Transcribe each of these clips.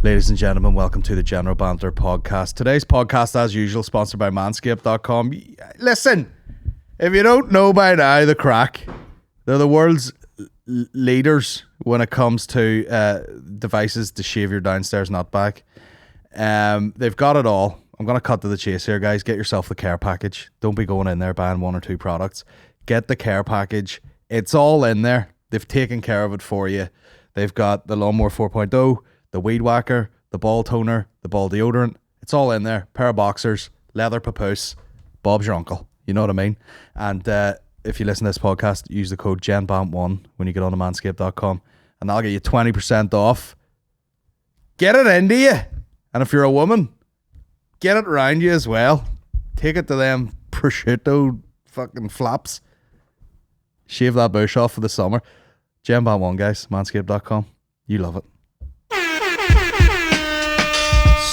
Ladies and gentlemen, welcome to the General Banter podcast. Today's podcast, as usual, sponsored by Manscaped.com. Listen, if you don't know by now the crack, they're the world's leaders when it comes to devices to shave your downstairs nut back. They've got it all. I'm going to cut to the chase here, guys. Get yourself the care package. Don't be going in there buying one or two products. Get the care package. It's all in there. They've taken care of it for you. They've got the Lawnmower 4.0, the Weed Whacker, the Ball Toner, the Ball Deodorant. It's all in there. Pair of boxers, leather papoose. Bob's your uncle. You know what I mean? And if you listen to this podcast, use the code GENBAMP1 when you get on to manscaped.com and that'll get you 20% off. Get it into you. And if you're a woman, get it around you as well. Take it to them prosciutto fucking flaps. Shave that bush off for the summer. GenBamp1, guys. Manscaped.com. You love it.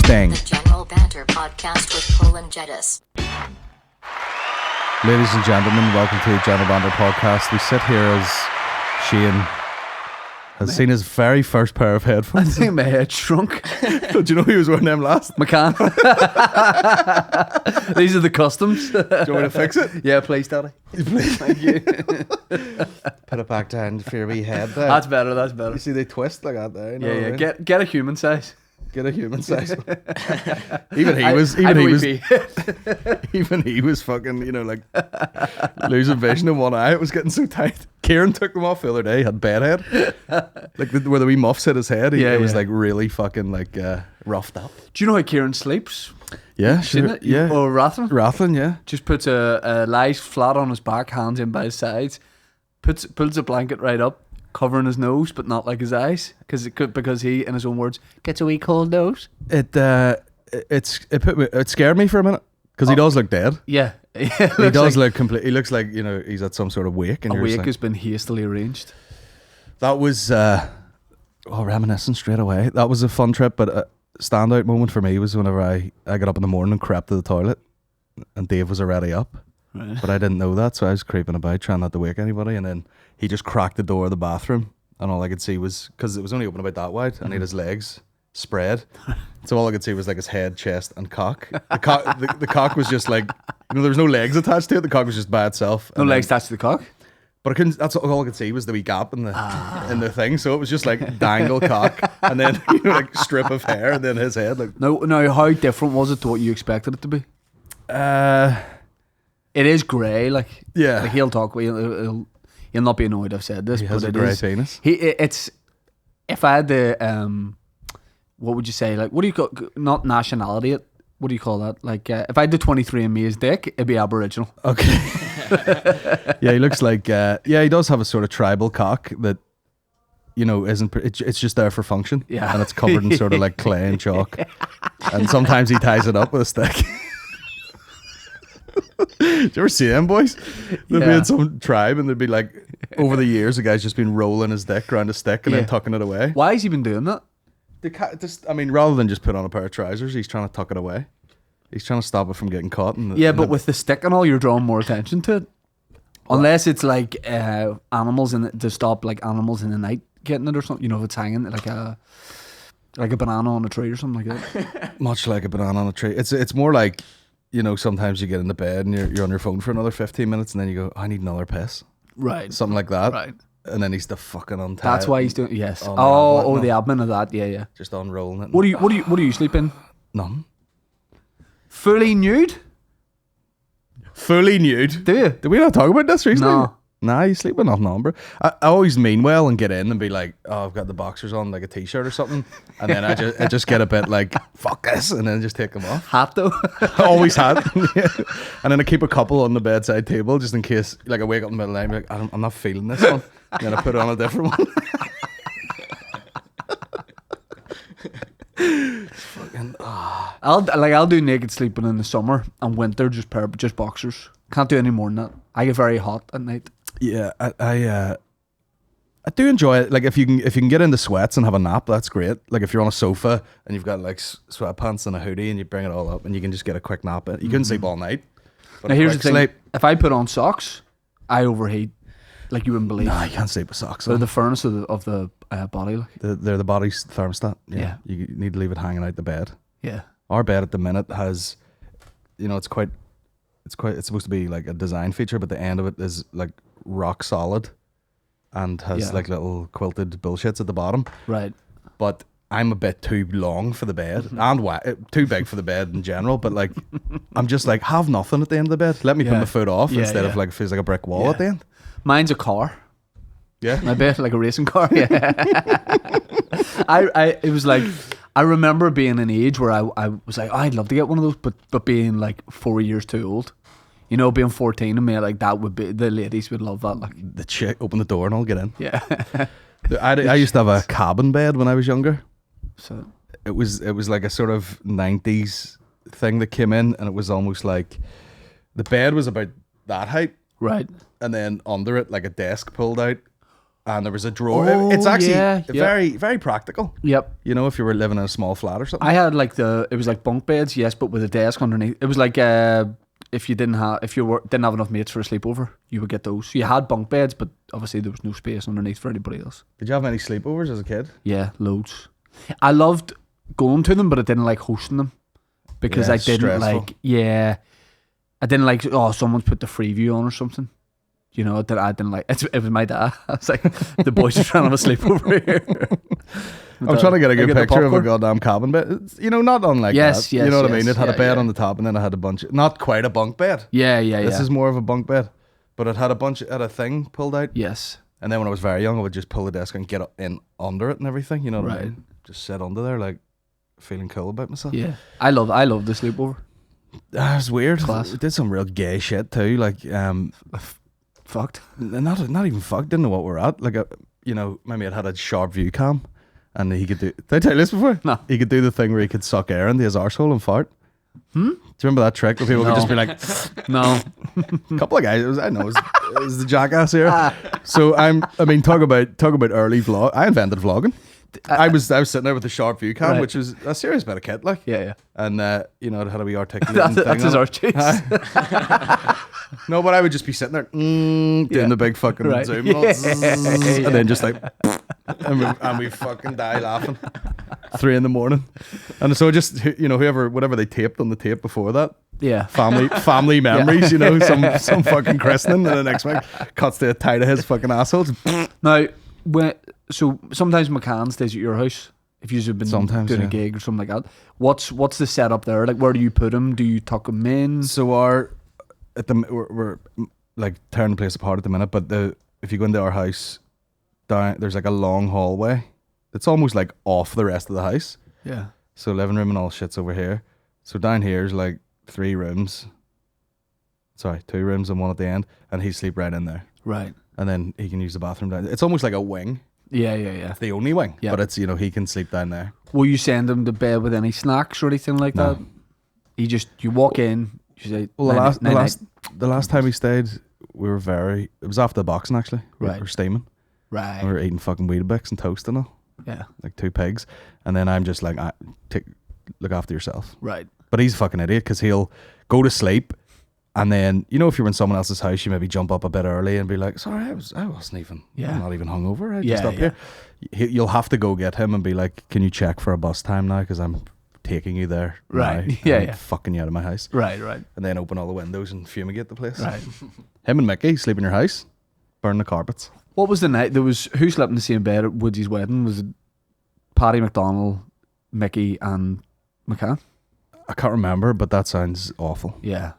Sting. The General Banter podcast with Poland Jedis. Ladies and gentlemen, welcome to the General Banter podcast. We sit here as Shane has seen his very first pair of headphones. I think my head shrunk. Do you know who was wearing them last? McCann. These are the customs. Do you want me to fix it? Yeah, please, Daddy. Please. Thank you. Put it back down for your wee head there. That's better, that's better. You see they twist like that there. You know Yeah, what I yeah. mean? Get a human size. Get a human size. Even he was fucking, you know, like losing vision in one eye. It was getting so tight. Kieran took them off the other day. He had bedhead, like where the wee muffs hit his head. It was like really fucking like roughed up. Do you know how Kieran sleeps? Yeah, Seen sure. it? Yeah, Or Rathlin, yeah. just puts lies flat on his back, hands in by his sides, pulls a blanket right up, covering his nose but not like his eyes, because he, in his own words, gets a wee cold nose. It scared me for a minute because he does look dead. Yeah. He does look complete. He looks like, you know, he's at some sort of wake. And a you're just wake like, has been hastily arranged. that was reminiscing straight away. That was a fun trip, but a standout moment for me was whenever I got up in the morning and crept to the toilet and Dave was already up. Right. But I didn't know that, so I was creeping about trying not to wake anybody, and then he just cracked the door of the bathroom and all I could see was, because it was only open about that wide, and he had his legs spread, so all I could see was like his head, chest and cock. The cock was just like, you know, there was no legs attached to it. The cock was just by itself. No legs attached to the cock? But I couldn't. That's all I could see was the wee gap in the thing. So it was just like dangle cock, and then, you know, like strip of hair, and then his head. Like, No, how different was it to what you expected it to be? It is grey, like, yeah, like he'll talk. He'll not be annoyed I've said this, he but has a it grey is. penis. It's, if I had the what would you say? Like, what do you call, not nationality? What do you call that? Like, if I had the 23andMe's dick, it'd be Aboriginal. Okay. Yeah, he looks like. He does have a sort of tribal cock that, you know, isn't. It's just there for function. Yeah. And it's covered in sort of like clay and chalk, and sometimes he ties it up with a stick. Did you ever see them boys? They'd be in some tribe and they'd be like, over the years, the guy's just been rolling his dick around a stick and then tucking it away. Why has he been doing that? Rather than just put on a pair of trousers, he's trying to tuck it away. He's trying to stop it from getting caught. But with the stick and all, you're drawing more attention to it. Unless it's like animals in it, to stop like animals in the night getting it or something. You know, if it's hanging like a banana on a tree or something like that. Much like a banana on a tree. It's more like, you know, sometimes you get into bed and you're on your phone for another 15 minutes and then you go, I need another piss. Right. Something like that. Right. And then he's the fucking untied. That's why he's doing. Yes. Oh, The admin of that. Yeah. Just unrolling it. What do you sleep in? None. Fully nude? Fully nude. Do you? Did we not talk about this recently? No. Nah, you sleep with nothing on, bro. I always mean well and get in and be like, oh, I've got the boxers on, like a t-shirt or something, and then I just get a bit like, fuck this, and then just take them off. Hat though? I always had. Yeah. And then I keep a couple on the bedside table just in case, like, I wake up in the middle of the night and be like, I'm not feeling this one, and then I put on a different one. Fucking, I'll do naked sleeping in the summer, and winter just boxers. Can't do any more than that. I get very hot at night. Yeah, I do enjoy it. Like if you can get into sweats and have a nap, that's great. Like if you're on a sofa and you've got like sweatpants and a hoodie and you bring it all up and you can just get a quick nap. You couldn't sleep all night. But Now here's the thing: sleep, if I put on socks, I overheat like you wouldn't believe. nah, you can't sleep with socks They're on. the furnace of the body. Like. They're the body's thermostat. Yeah. You need to leave it hanging out the bed. Yeah. Our bed at the minute has, it's supposed to be like a design feature, but the end of it is like rock solid and has like little quilted bullshits at the bottom. Right. But I'm a bit too long for the bed and too big for the bed in general. But like, I'm just like, have nothing at the end of the bed. Let me put my foot off instead of like, it feels like a brick wall at the end. Mine's a car. Yeah. My bed, like a racing car. Yeah. It was like, I remember being an age where I was like, oh, I'd love to get one of those, but being like 4 years too old. You know, being 14 and me, like that would be, the ladies would love that. Like the chick, open the door and I'll get in. Yeah. I used to have a cabin bed when I was younger. So it was like a sort of 90s thing that came in, and it was almost like the bed was about that height, right, and then under it like a desk pulled out, and there was a drawer. Oh, It's actually yeah. very, very practical. Yep. You know, if you were living in a small flat or something. I had like it was like bunk beds, yes, but with a desk underneath. It was like if you didn't have enough mates for a sleepover, you would get those. So you had bunk beds, but obviously there was no space underneath for anybody else. Did you have any sleepovers as a kid? Yeah, loads. I loved going to them, but I didn't like hosting them because I didn't stressful. like. Yeah, I didn't like. Oh, someone's put the Freeview on or something. You know that I didn't like. It was my dad. I was like, the boys are trying to have a sleepover here. I'm trying to get a good I get the picture of a popcorn. goddamn cabin bed. It's, not unlike Yes, that. yes, You know what I yes. mean? It had a Yeah, bed yeah. on the top, and then it had a bunch. Not quite a bunk bed. Yeah. This is more of a bunk bed, but it had a thing pulled out. Yes. And then when I was very young, I would just pull the desk and get in under it and everything. You know what I Right. mean? Just sit under there, like feeling cool about myself. Yeah. I love the sleepover. That was weird. Class. We did some real gay shit too. Like, Fucked. not even fucked. Didn't know what we're at. Like, my mate had a sharp view cam, and he could do. Did I tell you this before? No. He could do the thing where he could suck air into his arsehole and fart. Do you remember that trick where people could just be like, No. a couple of guys. It was the jackass here. So talk about early vlog. I invented vlogging. I was sitting there with the sharp view cam, Right. which was a serious bit of kit, like. Yeah. And it had a wee articulating thing. That's his on arch it. cheeks. No, but I would just be sitting there doing the big fucking Right. zoom and, all, Yeah. and then just like and we fucking die laughing. 3 a.m. And so just whatever they taped on the tape before that. Yeah. Family memories, some fucking christening, and the next one cuts to a tight of his fucking assholes. Now, so sometimes McCann stays at your house if you've been Sometimes, doing a yeah. gig or something like that. What's the setup there? Like, where do you put him? Do you tuck him in? So we're like tearing the place apart at the minute, but if you go into our house, there's like a long hallway. It's almost like off the rest of the house. Yeah. So living room and all shit's over here. So down here is like 3 rooms. Sorry, 2 rooms and one at the end, and he'd sleep right in there. Right. And then he can use the bathroom down. It's almost like a wing. Yeah. It's the only wing, Yeah. but it's he can sleep down there. Will you send him to bed with any snacks or anything like No. that? You walk in. You say, Well, night. the last time we stayed, it was after the boxing actually. We Right. were steaming. Right. We were eating fucking Weetabix and toast and all, Yeah. like 2 pigs. And then I'm just like, look after yourself. Right. But he's a fucking idiot because he'll go to sleep, and then if you're in someone else's house, you maybe jump up a bit early and be like, "Sorry, I wasn't even. Yeah. I'm not even hungover. I Yeah, just up yeah. here." You'll have to go get him and be like, "Can you check for a bus time now? Because I'm taking you there. Right. now. Yeah, I'm yeah. fucking you out of my house." Right. And then open all the windows and fumigate the place. Right. Him and Mickey sleep in your house, burn the carpets. What was the night? Who slept in the same bed at Woodsy's wedding? Was it Paddy McDonald, Mickey, and McCann? I can't remember, but that sounds awful. Yeah.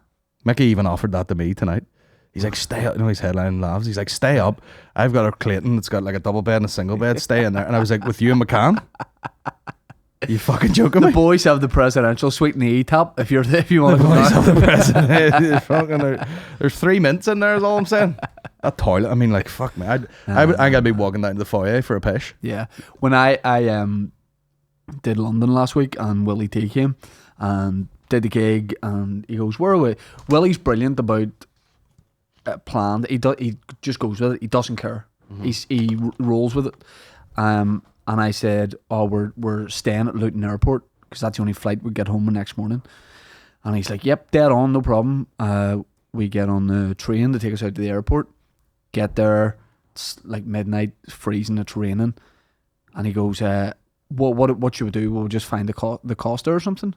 Mickey even offered that to me tonight. He's like, "Stay up." He's headline laughs. He's like, "Stay up. I've got a Clayton that's got like a double bed and a single bed. Stay in there." And I was like, "With you and McCann? You fucking joking The me?" boys have the presidential suite in the E-top if you want to go Boys down. of the president. There's 3 mints in there is all I'm saying. That toilet, I mean, like, fuck me. I gotta be walking down to the foyer for a pish. Yeah. When I did London last week and Willie T came and did the gig and he goes, "Where are we?" Willie's brilliant about planned. He just goes with it. He doesn't care. He rolls with it. And I said, "Oh, we're staying at Luton Airport because that's the only flight we get home the next morning." And he's like, "Yep, dead on, no problem." We get on the train to take us out to the airport. Get there, it's like midnight, it's freezing, it's raining. And he goes, what should we do? We'll just find the Costa or something.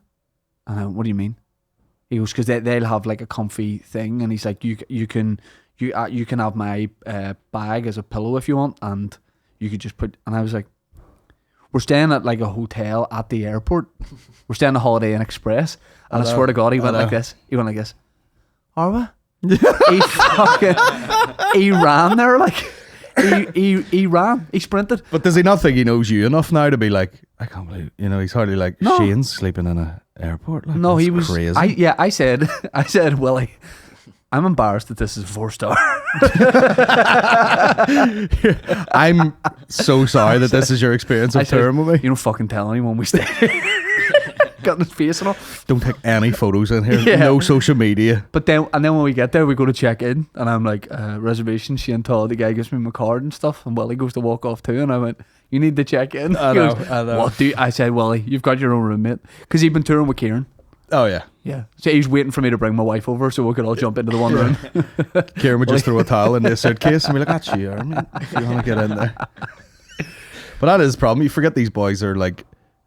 And I went, what do you mean? He goes, because they'll have like a comfy thing. And he's like, you can have my bag as a pillow if you want, and you could just put. And I was like, we're staying at like a hotel at the airport. We're staying at Holiday Inn Express. And I swear to God, he went like this. He went like this. Are we? He ran there like. He ran. He sprinted. But does he not think he knows you enough now to be like, I can't believe, he's hardly like, Shane's sleeping in an airport. Like, no, he was crazy. I said, Willie, I'm embarrassed that this is 4-star. I'm so sorry that this is your experience of touring with me. You don't fucking tell anyone we stay. Got his face and all. Don't take any photos in here. Yeah. No social media. But then when we get there, we go to check in, and I'm like, reservation. Shane TODD, the guy gives me my card and stuff, and Willie goes to walk off too, and I went, you need to check in. I know. What do you? I said, Willie, you've got your own roommate, because he'd been touring with Kieran. Oh yeah. Yeah. So he's waiting for me to bring my wife over so we could all jump into the one room. Kieran would just throw a towel in the suitcase and be like, that's you, Armin, if you want to get in there. But that is the problem. You forget these boys are like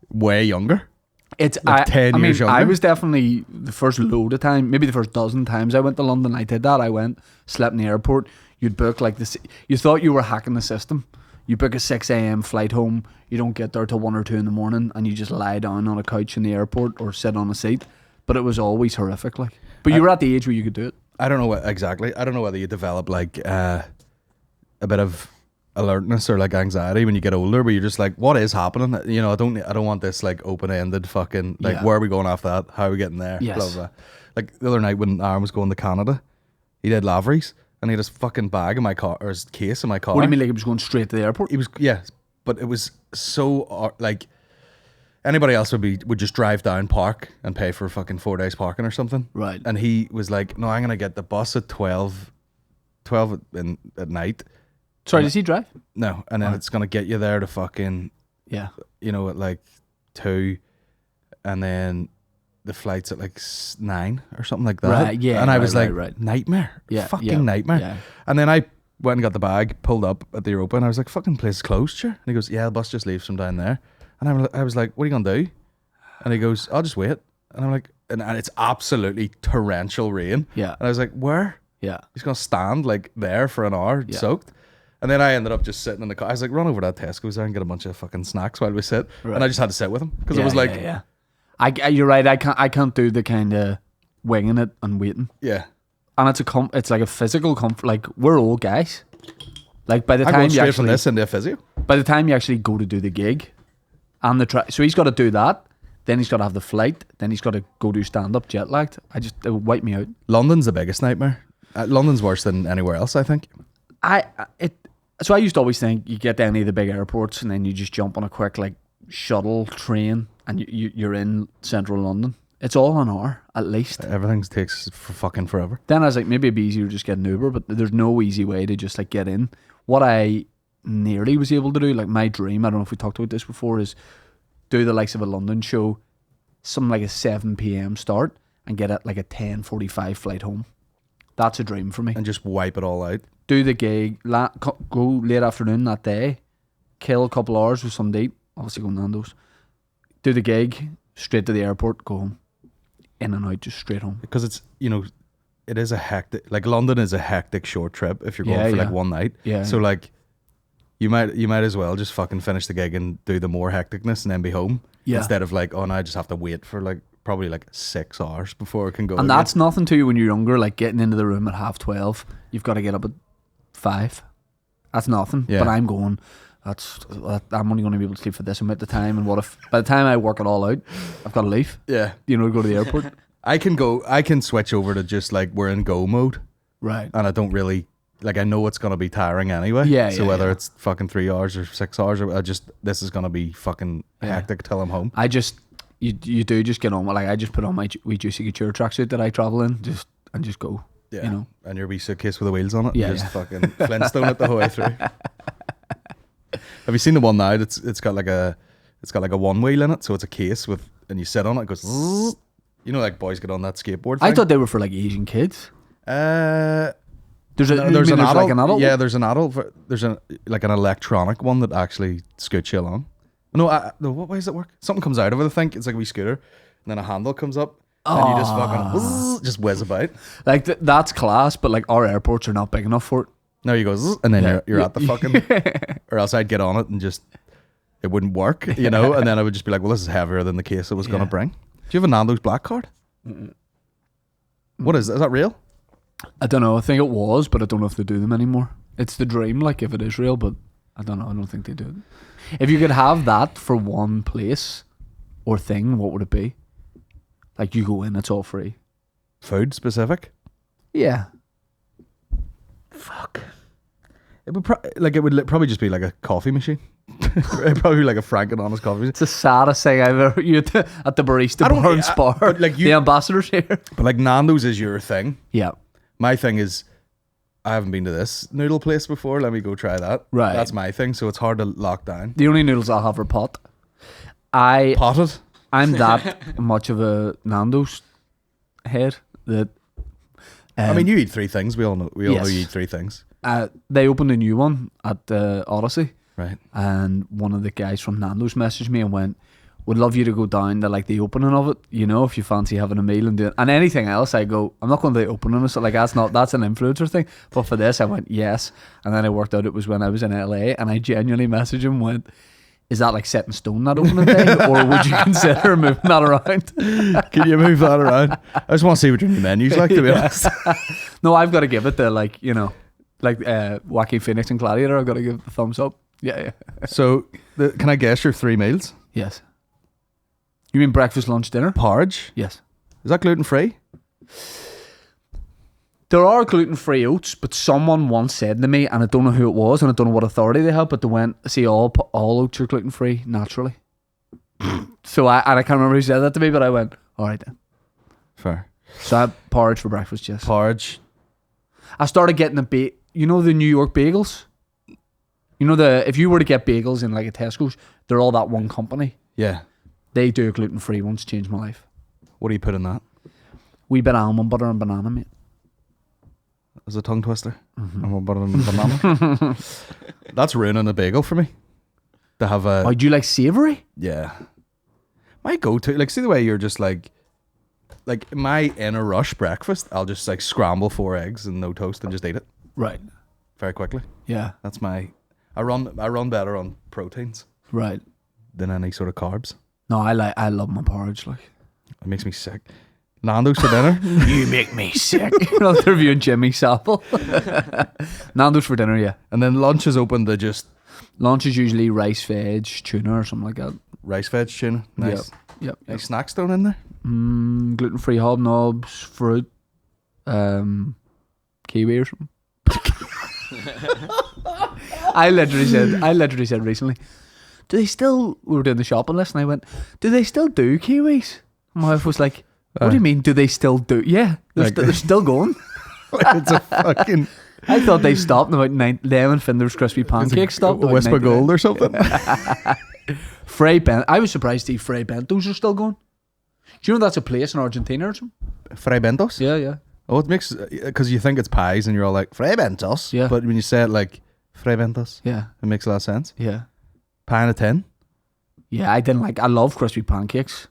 way younger. It's like 10 years younger. I was definitely the first load of time, maybe the first dozen times I went to London. I did that. I went, slept in the airport. You'd book like this. You thought you were hacking the system. You book a 6 a.m. flight home. You don't get there till 1 or 2 in the morning, and you just lie down on a couch in the airport or sit on a seat. But it was always horrific. Like, but you were at the age where you could do it. I don't know exactly. I don't know whether you develop like a bit of alertness or like anxiety when you get older, where you're just like, what is happening? I don't want this like open-ended fucking like, where are we going after that? How are we getting there? Yes. Blah, blah. Like the other night when Aaron was going to Canada, he did Lavery's and he had his fucking bag in my car, or his case in my car. What do you mean, like it was going straight to the airport? He was, yeah, but it was so like anybody else would just drive down, park, and pay for fucking 4 days parking or something. Right. And he was like, no, I'm gonna get the bus at 12 at night. Sorry, does he drive? No, and then it's gonna get you there to fucking Yeah. at like 2, and then the flight's at like 9 or something like that. Right, yeah, And I was like, right. nightmare. Yeah, Fucking yeah, nightmare. yeah. And then I went and got the bag, pulled up at the Europa, and I was like, fucking place is closed, sure. And he goes, yeah, the bus just leaves from down there. And I was like, what are you gonna do? And he goes, I'll just wait. And I'm like, and it's absolutely torrential rain. Yeah. And I was like, where? Yeah. He's gonna stand like there for an hour, soaked. And then I ended up just sitting in the car. I was like, run over to that Tesco's there and get a bunch of fucking snacks while we sit. Right. And I just had to sit with him because it was like, yeah. You're right. I can't do the kind of winging it and waiting. yeah. And it's like a physical comfort. Like, we're old guys. Like, by the I'm time going you straight from actually this into a physio. by the time you actually go to do the gig and so he's got to do that, then he's got to have the flight, then he's got to go do stand up jet lagged. It would wipe me out. London's the biggest nightmare. London's worse than anywhere else, I think. So I used to always think you get to any of the big airports and then you just jump on a quick like shuttle train and you're in central London. It's all an hour at least. Everything takes fucking forever. Then I was like, maybe it'd be easier to just get an Uber, but there's no easy way to just like get in. What I nearly was able to do, like my dream, I don't know if we talked about this before, is do the likes of a London show, something like a 7 p.m. start and get at like a 10:45 flight home. That's a dream for me. And just wipe it all out. Do the gig, go late afternoon that day, kill a couple hours with some date, obviously go Nandos, do the gig, straight to the airport, go home. In and out, just straight home. Because it's, it is a hectic, like London is a hectic short trip if you're going for like one night. Yeah. So like, you might as well just fucking finish the gig and do the more hecticness and then be home. Yeah. Instead of like, oh no, I just have to wait for like probably like 6 hours before I can go. And again. that's nothing to you when you're younger, like getting into the room at 12:30. You've got to get up at 5. That's nothing. Yeah. But I'm going, I'm only going to be able to sleep for this amount of time. And what if by the time I work it all out, I've got to leave? Yeah. To go to the airport. I can switch over to just like we're in go mode. Right. And I don't really, like I know it's going to be tiring anyway. Yeah, So yeah, whether yeah. it's fucking 3 hours or 6 hours, or this is going to be fucking hectic till I'm home. You do just get on with, like, I just put on my wee Juicy Couture tracksuit that I travel in, just go. Yeah. And your wee suitcase with the wheels on it. Yeah, And just yeah. fucking Flintstone it the whole way through. Have you seen the one now? It's got like a one wheel in it, so it's a case with, and you sit on it, it goes zzz. Like boys get on that skateboard thing. I thought they were for like Asian kids. To There's an adult. like an adult. Yeah, there's an adult. There's an electronic one that actually scoots you along. No, no. What way does it work? Something comes out of it. I think it's like a wee scooter, and then a handle comes up, and you just fucking just whiz about. Like that's class, but like our airports are not big enough for it. No, you go, and then you're at the fucking, or else I'd get on it and just it wouldn't work, and then I would just be like, well, this is heavier than the case it was gonna bring. Do you have a Nando's black card? What is that? Is that real? I don't know. I think it was, but I don't know if they do them anymore. It's the dream, like if it is real, but I don't know. I don't think they do it. If you could have that for one place or thing, what would it be? Like you go in, it's all free. Food specific? Yeah. Fuck. It would probably just be like a coffee machine. It'd probably be like a Frank and Honest coffee machine. It's the saddest thing I've ever you at the barista bar and Spar. But like the ambassadors here. But like Nando's is your thing. Yeah. My thing is, I haven't been to this noodle place before. Let me go try that. Right. That's my thing. So it's hard to lock down. The only noodles I'll have are pot. Potted? I'm that much of a Nando's head that. I mean, you eat three things. We all know you eat three things. They opened a new one at Odyssey. Right. And one of the guys from Nando's messaged me and went, would love you to go down to like the opening of it, if you fancy having a meal and do it. And anything else, I go, I'm not going to the opening. So like that's an influencer thing. But for this, I went, yes. And then I worked out it was when I was in LA, and I genuinely messaged him, went, is that like set in stone, that opening day? Or would you consider moving that around? Can you move that around? I just want to see what your new menu's like, to be honest. No, I've got to give it the Joaquin Phoenix and Gladiator. I've got to give the thumbs up. Yeah. So, can I guess your 3 meals? Yes. You mean breakfast, lunch, dinner? Porridge? Yes. Is that gluten free? There are gluten-free oats, but someone once said to me, and I don't know who it was, and I don't know what authority they had, but they went, see, all oats are gluten-free naturally. So I can't remember who said that to me, but I went, all right then. Fair. So I had porridge for breakfast, yes. Porridge. I started getting the New York bagels? If you were to get bagels in like a Tesco's, they're all that one company. Yeah. They do gluten-free ones, changed my life. What do you put in that? Wee bit of almond butter and banana, mate. As a tongue twister. Almond butter and banana. That's ruining a bagel for me. To have a... Oh, do you like savoury? Yeah. My go-to, like, see the way you're just like my in a rush breakfast, I'll just like scramble 4 eggs and no toast and just eat it. Right. Very quickly. Yeah. That's I run better on proteins. Right. Than any sort of carbs. No, I love my porridge, like. It makes me sick. Nando's for dinner? You make me sick. I'll interview Jimmy Savile. Nando's for dinner, yeah. And then lunch is open to just... Lunch is usually rice, veg, tuna or something like that. Rice, veg, tuna. Nice. Yep. Any snacks thrown in there? Gluten-free hobnobs, fruit, kiwi or something. I literally said recently, do they still... We were doing the shopping list and I went, do they still do kiwis? My wife was like, what do you mean, do they still do? Yeah, they're still going. It's a fucking... I thought they stopped about them and Finder's Crispy Pancakes stopped. Whisper Gold or something. Frey Bent. I was surprised to see Frey Bentos are still going. Do you know that's a place in Argentina or something? Frey Bentos? Yeah. Oh, it makes... Because you think it's pies and you're all like, Frey Bentos? Yeah. But when you say it like, Frey Bentos? Yeah. It makes a lot of sense. Yeah. Pie in a tin? Yeah, I love crispy pancakes.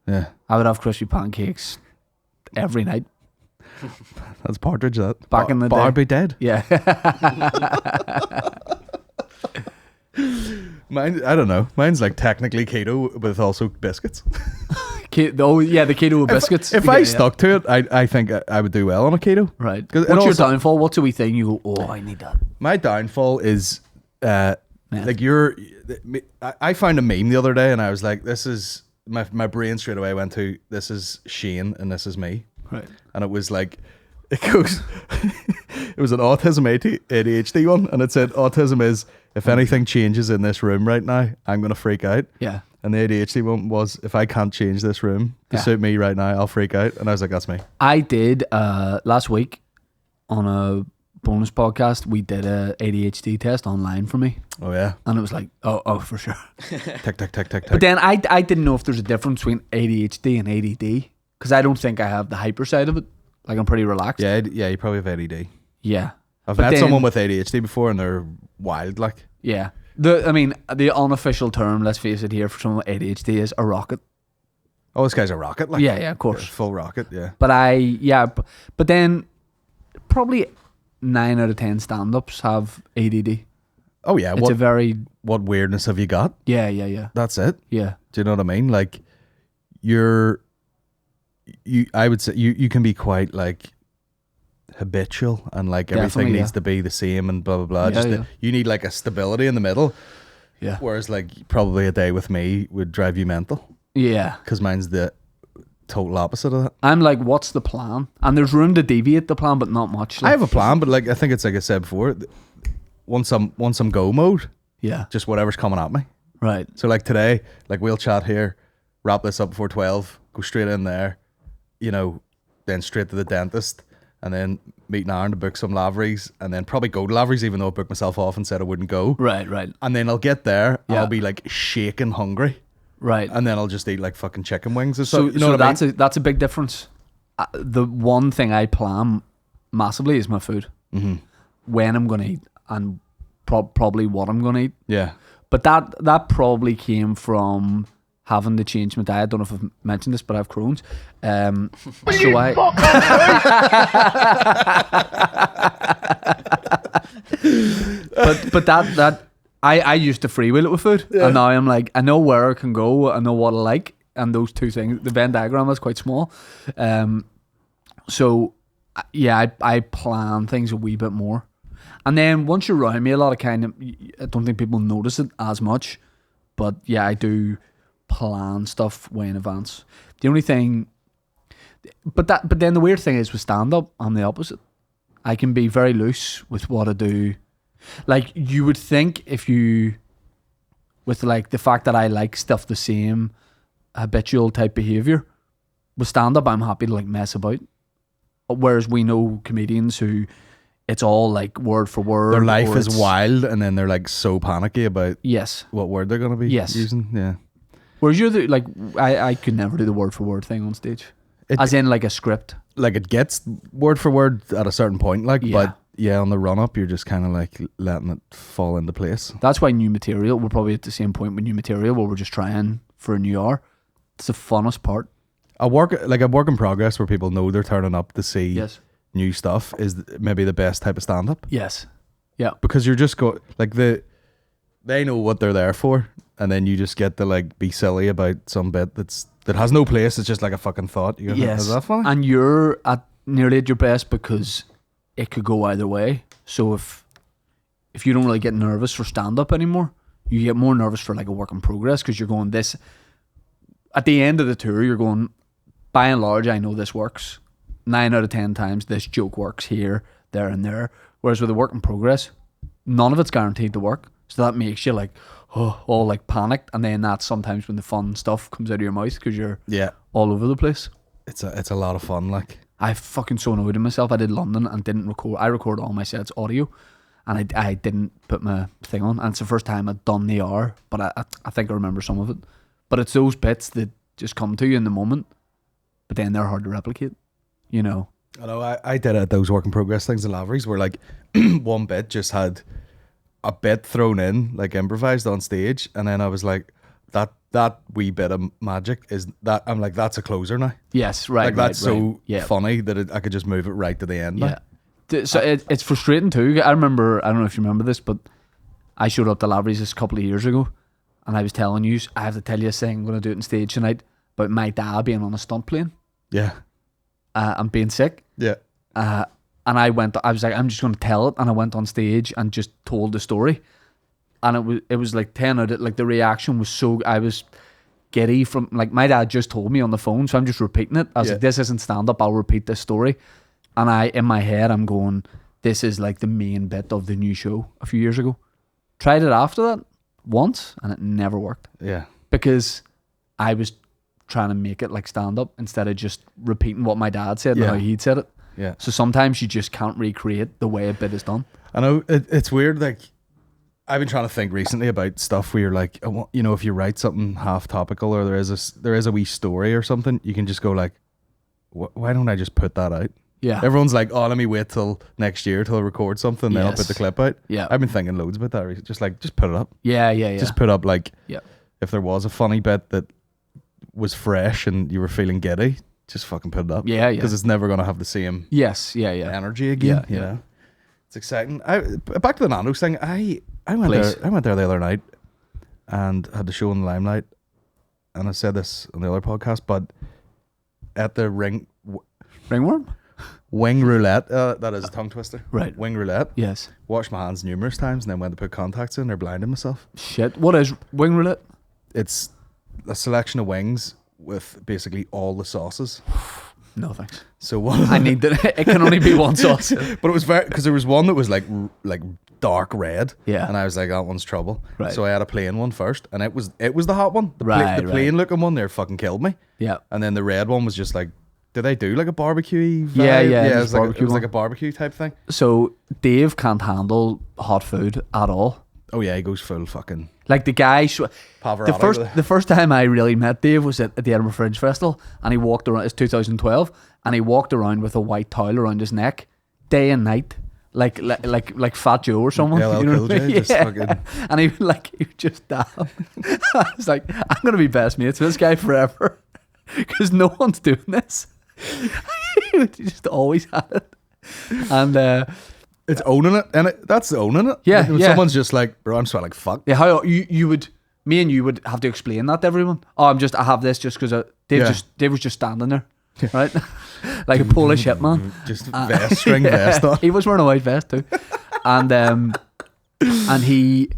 Yeah. I would have crispy pancakes every night. That's Partridge, that. Back in the day. Barbie dead. Yeah. Mine, I don't know. Mine's like technically keto, but it's also biscuits. The keto with biscuits. If I stuck to it, I think I would do well on a keto. Right. What's your downfall? What's a wee thing you go, oh, I need that? My downfall is like I found a meme the other day and I was like, this is my brain straight away went to, this is Shane and this is me. Right. And it was like, it goes, it was an autism ADHD one, and it said autism is, if anything changes in this room right now, I'm going to freak out. Yeah. And the ADHD one was, if I can't change this room to suit me right now, I'll freak out. And I was like, that's me. I did last week on a bonus podcast, we did a ADHD test online for me. Oh yeah. And it was like, oh for sure. Tick, tick, tick, tick, tick. But then I didn't know if there's a difference between ADHD and ADD, because I don't think I have the hyper side of it. Like, I'm pretty relaxed. Yeah, you probably have ADD. Yeah. I've But met then- someone with ADHD before, and they're wild. Like, Yeah. The unofficial term, let's face it, here for someone with ADHD is a rocket. oh, this guy's a rocket. Like, Yeah, of course. full rocket. Yeah. But then probably 9 out of 10 stand-ups have ADD. Oh yeah. It's a very What weirdness have you got? yeah. That's it. Yeah. Do you know what I mean? Like, I would say you can be quite like habitual, and like everything Definitely, needs yeah. to be the same and blah blah blah. Yeah, You need like a stability in the middle. Yeah. Whereas like probably a day with me would drive you mental, Yeah. because mine's the total opposite of that. I'm like, what's the plan? And there's room to deviate the plan, but not much. I have a plan, but like I think it's like I said before. Once I'm go mode, Yeah. just whatever's coming at me. Right. So like today, like we'll chat here, wrap this up before 12, go straight in there, then straight to the dentist, and then meet Aaron to book some laveries, and then probably go to laveries, even though I booked myself off and said I wouldn't go. Right. And then I'll get there, and Yeah. I'll be like shaking hungry, Right. and then I'll just eat like fucking chicken wings and So, stuff. You know what I mean? that's a big difference. The one thing I plan massively is my food. Mm-hmm. When I'm going to eat and probably what I'm going to eat. Yeah. But that probably came from having to change my diet. I don't know if I've mentioned this, but I have Crohn's. So I... but that I used to freewheel it with food, and now I'm like, I know where I can go, I know what I like, and those two things. The Venn diagram is quite small, so yeah, I plan things a wee bit more, and then once you're around me, a lot of I don't think people notice it as much, but yeah, I do plan stuff way in advance. The only thing, but then the weird thing is with stand up, I'm the opposite. I can be very loose with what I do. Like, you would think with like the fact that I like stuff the same, habitual type behavior, with stand up I'm happy to like mess about. Whereas we know comedians who it's all like word for word. Their life or is it's- wild, and then they're like so panicky about Yes. what word they're going to be Yes. using. Yeah. Whereas you're the like I could never do the word for word thing on stage. As in like a script. Like it gets word for word at a certain point, like, Yeah. but yeah, on the run up, you're just kind of like letting it fall into place. That's why new material, we're probably at the same point with new material where we're just trying for a new hour. It's the funnest part. A work in progress where people know they're turning up to see Yes. new stuff is maybe the best type of stand up, Yes. Yeah. because you're just they know what they're there for, and then you just get to like be silly about some bit that has no place. It's just like a fucking thought. You go, Yes. is that funny? And you're nearly at your best because it could go either way. So if you don't really get nervous for stand up anymore, you get more nervous for like a work in progress, because you're going, this at the end of the tour, you're going, by and large, I know this works. 9 out of 10 times this joke works here, there and there. Whereas with a work in progress, none of it's guaranteed to work. So that makes you like, all like panicked. And then that's sometimes when the fun stuff comes out of your mouth, because you're Yeah, all over the place. it's a lot of fun. Like, I fucking so annoyed at myself. I did London and didn't record. I record all my sets audio, and I didn't put my thing on. And it's the first time I'd done the hour, but I think I remember some of it. But it's those bits that just come to you in the moment, but then they're hard to replicate. You know. I know I did it at those work in progress things in Lavery's where like one bit just had a bit thrown in, like improvised on stage, and then I was like, that wee bit of magic is that, I'm like, that's a closer now. Yes, right. Like that's so yeah. funny that I could just move it right to the end. Yeah. So it's frustrating too. I remember, I don't know if you remember this, but I showed up to Lavery's this couple of years ago, and I was telling you, I have to tell you a thing, I'm going to do it on stage tonight, about my dad being on a stunt plane Yeah. and being sick. Yeah. And I was like, I'm just going to tell it. And I went on stage and just told the story. And it was like 10 out of, like, the reaction was so, I was giddy from, like, my dad just told me on the phone, so I'm just repeating it. I was like, this isn't stand up, I'll repeat this story. And in my head, I'm going, this is like the main bit of the new show a few years ago. Tried it after that once, and it never worked. Yeah. Because I was trying to make it like stand up instead of just repeating what my dad said and how he'd said it. Yeah. So sometimes you just can't recreate the way a bit is done. I know it's weird. Like, I've been trying to think recently about stuff where you're like, if you write something half topical or there is a wee story or something, you can just go like, why don't I just put that out? Yeah. Everyone's like, oh, let me wait till next year till I record something, then I'll Yes. put the clip out. Yeah. I've been thinking loads about that. Just put it up. Yeah. Just put up like, Yeah. if there was a funny bit that was fresh and you were feeling giddy, just fucking put it up. Yeah. Because it's never going to have the same Yes. Yeah. energy again. Yeah, You know? It's exciting. Back to the Nandos thing. I went Please. there. I went there the other night and had the show in the Limelight. And I said this on the other podcast, but at the Ringworm? wing roulette, that is a tongue twister. Right. Wing roulette. Yes. Washed my hands numerous times and then went to put contacts in. They're blinding myself. Shit. What is wing roulette? It's a selection of wings with basically all the sauces. No thanks. So one, I need that. It can only be one sauce. but it was very because there was one that was like dark red. Yeah. And I was like, that one's trouble. Right. So I had a plain one first, and it was the hot one. The Right, the plain looking one there fucking killed me. Yeah. And then the red one was just like, did they do like a barbecue? Yeah, yeah, It was barbecue like one. a barbecue type thing. So Dave can't handle hot food at all. Oh yeah, he goes full fucking Like the guy, Pavarotti. the first time I really met Dave was at the Edinburgh Fringe Festival, and he walked around. It's 2012, and he walked around with a white towel around his neck, day and night, like Fat Joe or someone. LL you know Cool what I J, mean? just fucking- And he would just down. I was like, I'm gonna be best mates with this guy forever, because no one's doing this. He just always had it, and. It's owning it, and that's owning it. Yeah, Like, when yeah. someone's just like, bro, I'm sweating like fuck. Yeah, how you would, me and you would have to explain that to everyone. Oh, I have this just because Dave was just standing there, right, like a Polish hitman. Just string vest on. He was wearing a white vest too, and he,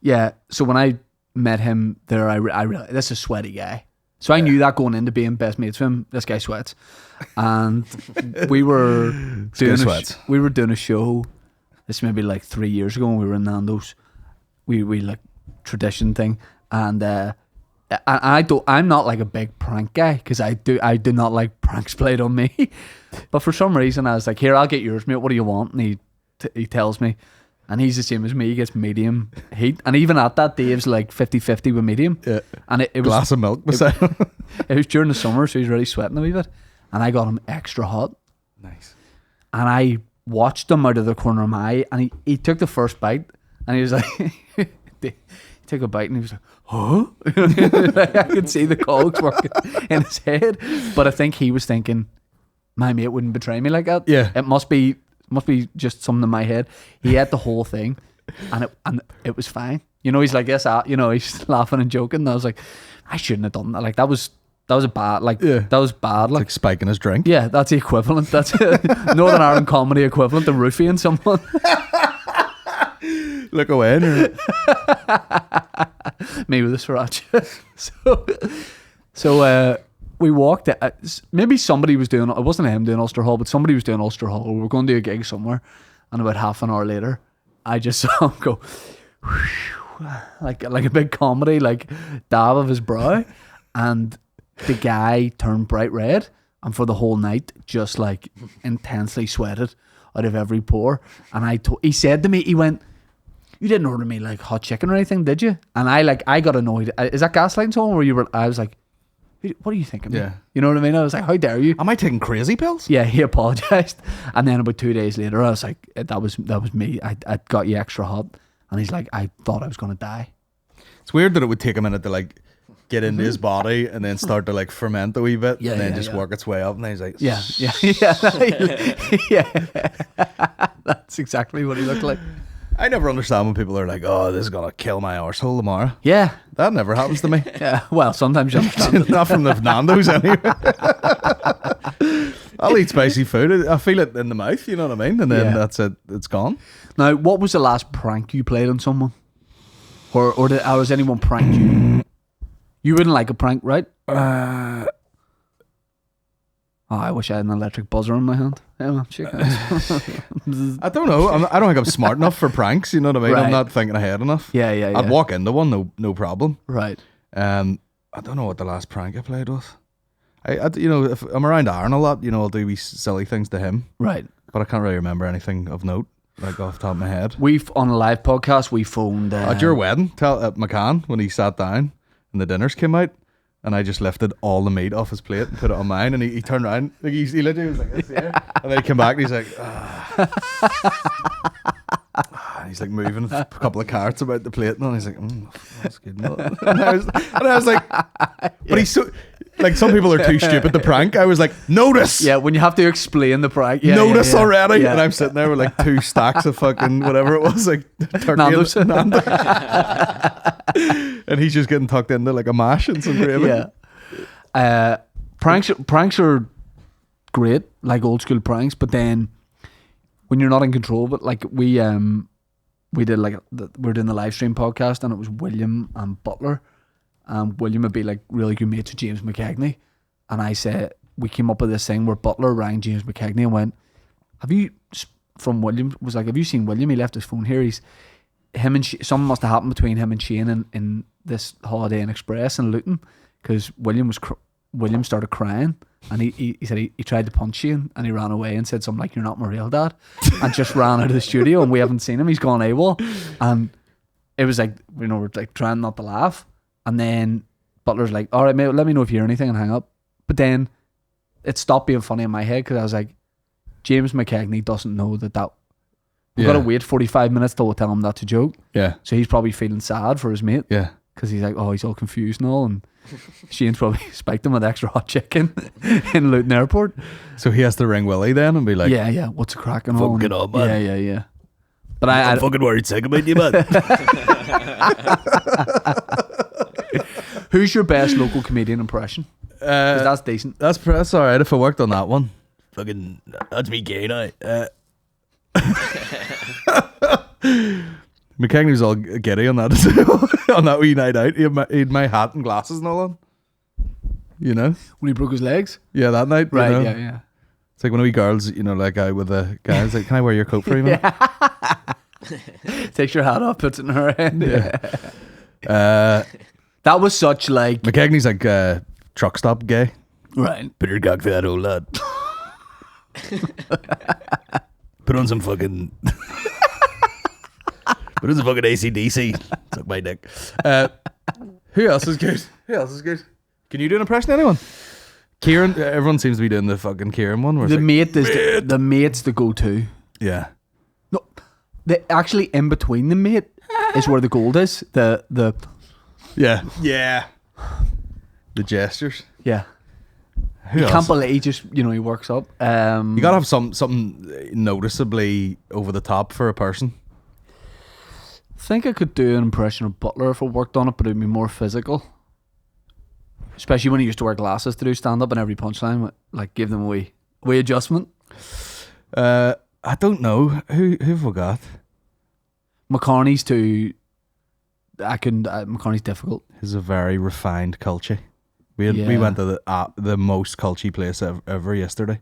yeah. So when I met him there, I realized this is a sweaty guy. So I knew that going into being best mates with him. This guy sweats, and we were doing a show. This maybe like 3 years ago when we were in Nandos. We like tradition thing, and I'm not like a big prank guy because I do not like pranks played on me. But for some reason I was like, here, I'll get yours, mate. What do you want? And he tells me. And he's the same as me. He gets medium heat. And even at that, Dave's like 50-50 with medium. Yeah. And it was Glass of milk beside him. it was during the summer, so he's really sweating a wee bit. And I got him extra hot. Nice. And I watched him out of the corner of my eye. And he took the first bite. And he was like... he took a bite and he was like, huh? I could see the cogs working in his head. But I think he was thinking, my mate wouldn't betray me like that. Yeah. It must be just something in my head. He ate the whole thing, and it was fine. You know, he's like this. He's laughing and joking. And I was like, I shouldn't have done that. Like that was a bad. Like that was bad. Like Spiking his drink. yeah, that's the equivalent. That's Northern Ireland comedy equivalent to roofing someone. Look away. Me with a sriracha. So we walked. Maybe somebody was doing. It wasn't him doing Ulster Hall, but somebody was doing Ulster Hall. We were going to do a gig somewhere, and about half an hour later, I just saw him go, like a big comedy, like dab of his brow, and the guy turned bright red, and for the whole night, just like intensely sweated out of every pore. And he said to me, he went, "You didn't order me like hot chicken or anything, did you?" And I got annoyed. Is that gaslighting someone? Where you were? I was like, what are you thinking? Yeah. You know what I mean? I was like, how dare you? Am I taking crazy pills? Yeah, he apologized. And then about 2 days later, I was like, that was me. I got you extra hot. And he's like, I thought I was going to die. It's weird that it would take a minute to like get into his body and then start to like ferment a wee bit and then just work its way up. And then he's like, Yeah. That's exactly what he looked like. I never understand when people are like, oh, this is going to kill my arsehole tomorrow. Yeah. That never happens to me. Yeah. Well, sometimes you understand. Not from the Nandos anyway. I'll eat spicy food. I feel it in the mouth, you know what I mean? And then that's it. It's gone. Now, what was the last prank you played on someone? Or was anyone pranked you? You wouldn't like a prank, right? I wish I had an electric buzzer in my hand. Yeah, well, I don't know. I don't think I'm smart enough for pranks, you know what I mean? Right. I'm not thinking ahead enough. Yeah. I'd walk into one, no problem. Right. I don't know what the last prank I played was. If I'm around Aaron a lot, I'll do wee silly things to him. Right. But I can't really remember anything of note, like off the top of my head. On a live podcast, we phoned... At your wedding, at McCann, when he sat down and the dinners came out, and I just lifted all the meat off his plate and put it on mine, and he turned around, like he literally was like this here, and then he came back and he's like, and he's like moving a couple of carrots about the plate, and he's like, that's good. And I was like, but he's so, like, some people are too stupid to prank. I was like, notice. Yeah, when you have to explain the prank. Notice already. Yeah. And I'm sitting there with like 2 stacks of fucking whatever it was, like turkey Nandos. and he's just getting tucked into like a mash and some gravy. Yeah. Pranks are great, like old school pranks, but then when you're not in control of it, like we did like we're doing the live stream podcast, and it was William and Butler. William would be like really good mates with James McCagney, and I said we came up with this thing where Butler rang James McCagney and went, "Have you?" From William was like, "Have you seen William? He left his phone here. He's him and something must have happened between him and Shane in this Holiday Inn Express in Luton, because William started crying, and he said he tried to punch Shane, and he ran away and said something like, 'You're not my real dad,' and just ran out of the studio, and we haven't seen him. He's gone AWOL, and it was like, you know, we're like trying not to laugh. And then Butler's like, 'All right, mate, let me know if you hear anything,' and hang up. But then it stopped being funny in my head, because I was like, James McCagney doesn't know that we've got to wait 45 minutes till we tell him that's a joke. Yeah. So he's probably feeling sad for his mate. Yeah. Because he's like, oh, he's all confused and all. And Shane's probably spiked him with extra hot chicken in Luton Airport. So he has to ring Willie then and be like, yeah, what's a crack and all. Fucking up, man. Yeah. But I'm fucking worried sick about you, man. Who's your best local comedian impression? Because that's decent. That's all right if I worked on that one. Fucking, that's me gay now. McCagney was all giddy on that on that wee night out. He had my hat and glasses and all on. You know? When he broke his legs? Yeah, that night. Right, you know? yeah. It's like one of we girls, you know, like guy with the guy. It's like, can I wear your coat for you, man? Takes your hat off, puts it in her head. Yeah. That was such like... McCagney's like truck stop gay. Right. Put your cock for that old lad. Put on some fucking... Put on some fucking AC/DC. Suck my dick. Who else is good? Can you do an impression of anyone? Kieran, everyone seems to be doing the fucking Kieran one. The mate is the mate's the go-to. Yeah. No, actually in between the mate is where the gold is. The yeah. The gestures. Yeah. Who you else? Can't believe he just he works up. You gotta have something noticeably over the top for a person. I think I could do an impression of Butler if I worked on it, but it'd be more physical. Especially when he used to wear glasses to do stand-up, and every punchline like give them a wee adjustment. I don't know. Who have we got? McCartney's too... McCartney's difficult. He's a very refined culture. We went to the most culty place ever yesterday.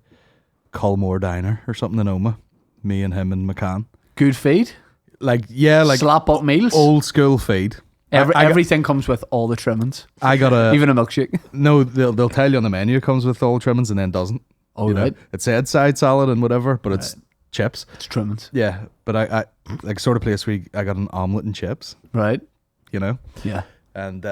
Culmore Diner or something in Oma. Me and him and McCann. Good feed? Like slap up meals? Old school feed. Everything comes with all the trimmings. I got even a milkshake. No, they'll tell you on the menu it comes with all trimmings and then doesn't. Oh, right. Know? It said side salad and whatever, but it's chips. It's trimmings. Yeah, but I like sort of place where I got an omelette and chips. Right. You know? Yeah. And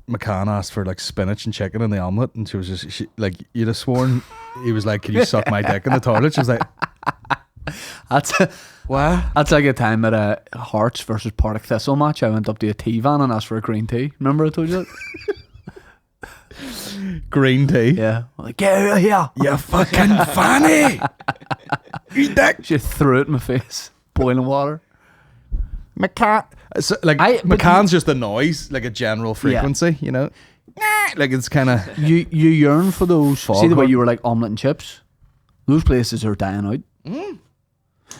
McCann asked for like spinach and chicken in the omelette, and she was just like, you'd have sworn he was like, can you suck my dick in the toilet? She was like, that's like a time at a Hearts versus Partick Thistle match. I went up to a tea van and asked for a green tea. Remember I told you that? Green tea? Yeah. Like, get out of here. You fucking fanny. Eat that. She threw it in my face. Boiling water. McCann. So, like, McCann's just a noise, like a general frequency, you know? Like, it's kind of... You yearn for those... See the way you were like omelette and chips? Those places are dying out.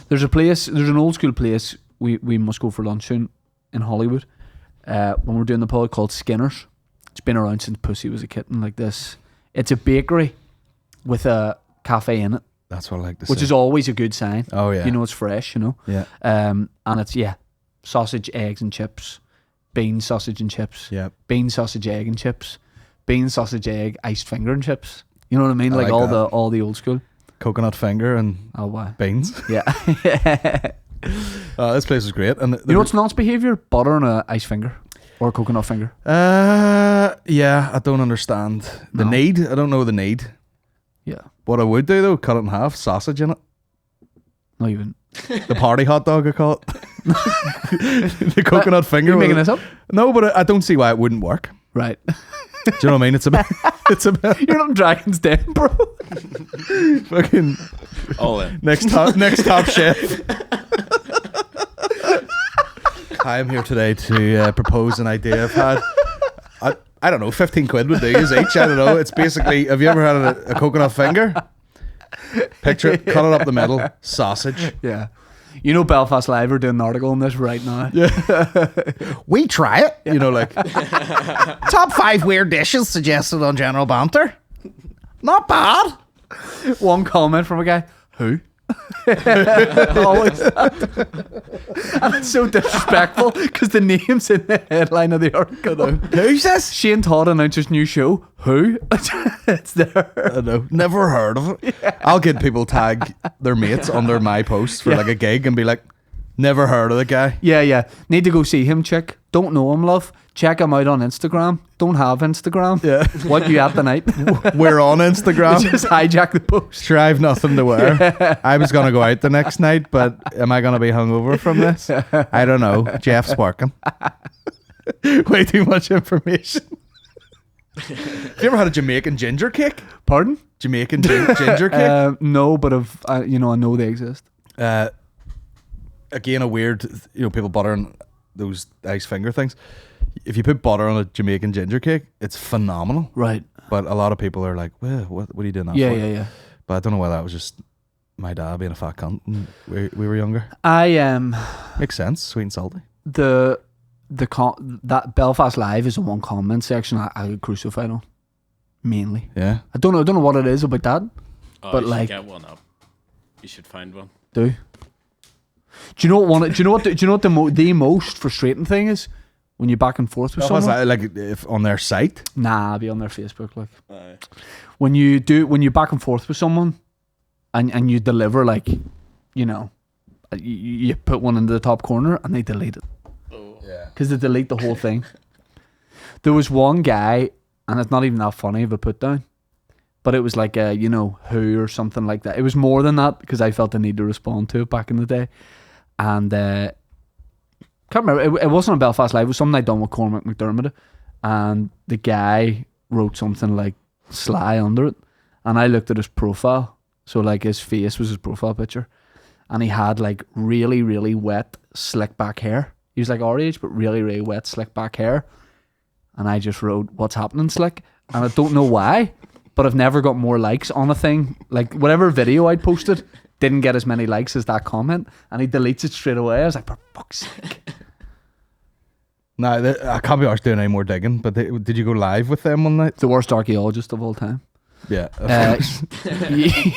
There's an old school place we must go for lunch soon in Hollywood when we're doing the pod, called Skinner's. It's been around since Pussy was a kitten, like this. It's a bakery with a cafe in it. That's what I like to see. Which is always a good sign. Oh, yeah. You know it's fresh, you know? Yeah. And it's, sausage, eggs and chips. Bean, sausage and chips. Yeah. Bean, sausage, egg and chips. Bean, sausage, egg, iced finger and chips. You know what I mean? Like all the old school. Coconut finger and beans. Yeah. This place is great. And you know what's nonce behaviour? Butter on a ice finger. Or a coconut finger? Yeah, I don't understand the need. I don't know the need. Yeah. What I would do though, cut it in half, sausage in it. No, you wouldn't. The party hot dog, I call it. The coconut finger. Are you making this up? No, but I don't see why it wouldn't work. Right. Do you know what I mean? It's a bit. You're not Dragon's Den, bro. Fucking All in. next top chef. I am here today to propose an idea I've had. I don't know, 15 quid would do is each. I don't know. It's basically, have you ever had a coconut finger? Picture it, cut it up the middle, sausage. Yeah. You know Belfast Live are doing an article on this right now. Yeah. We try it. You know, like top 5 weird dishes suggested on General Banter. Not bad. One comment from a guy, who? Always that. And it's so disrespectful because the name's in the headline of the article. Who's this? Shane Todd announces new show. Who? It's there. I know. Never heard of it. Yeah. I'll get people tag their mates under my post for like a gig and be like, never heard of the guy. Yeah. Need to go see him, chick. Don't know him, love. Check him out on Instagram. Don't have Instagram. Yeah. What you at the night? We're on Instagram. Just hijack the post. Sure, I've nothing to wear. Yeah. I was going to go out the next night, but am I going to be hungover from this? I don't know. Jeff's working. Way too much information. Have you ever had a Jamaican ginger cake? Pardon? Jamaican ginger cake? No, but I know they exist. Again, a weird, people butter on those ice finger things. If you put butter on a Jamaican ginger cake, it's phenomenal. Right. But a lot of people are like, well, what are you doing that for? Yeah. But I don't know whether that was just my dad being a fat cunt when we were younger. Makes sense, sweet and salty. That Belfast Live is the one comment section I get crucified on. Mainly. Yeah. I don't know what it is about that. But you like, should get one up. You should find one. Do you know what the most frustrating thing is? When you're back and forth with someone, like if on their site. Nah, I'll be on their Facebook. Like when you're back and forth with someone, and you deliver you put one into the top corner and they delete it. Oh yeah, because they delete the whole thing. There was one guy, and it's not even that funny of a put down, but it was like who or something like that. It was more than that because I felt the need to respond to it back in the day, and. Can't remember. It wasn't on Belfast Live. It was something I'd done with Cormac McDermott, and the guy wrote something like "sly" under it, and I looked at his profile. So like his face was his profile picture, and he had like really, really wet, slick back hair. He was like our age, but really, really wet, slick back hair. And I just wrote, "What's happening, slick?" And I don't know why, but I've never got more likes on a thing. Like whatever video I'd posted didn't get as many likes as that comment, and he deletes it straight away. I was like, for fuck's sake. No, I can't be arsed doing any more digging, but did you go live with them one night? The worst archaeologist of all time. Yeah.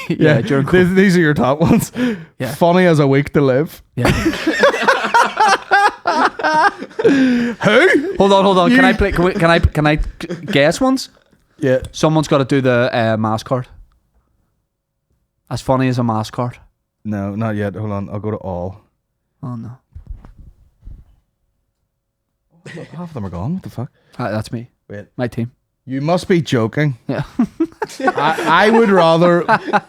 Yeah, during these are your top ones. Yeah. Funny as a week to live. Yeah. Who? Hold on. Can I play? Can I guess ones? Yeah. Someone's got to do the mask card. As funny as a mask card. No, not yet. Hold on. I'll go to all. Oh no. Half of them are gone. What the fuck? That's me. Wait. My team. You must be joking. Yeah. I would rather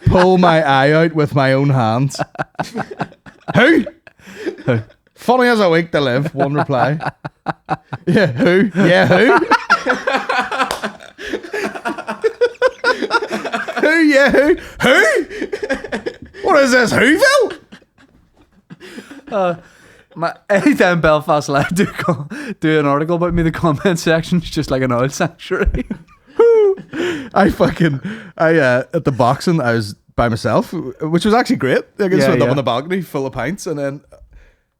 pull my eye out with my own hands. Who? Funny as a week to live. One reply. Yeah, who? Yeah, who? Who? Yeah, who? Who? What is this? Whoville? Anytime Belfast Live do an article about me, the comment section's just like an oil sanctuary. I at the boxing I was by myself, which was actually great. I just went up on the balcony full of pints, and then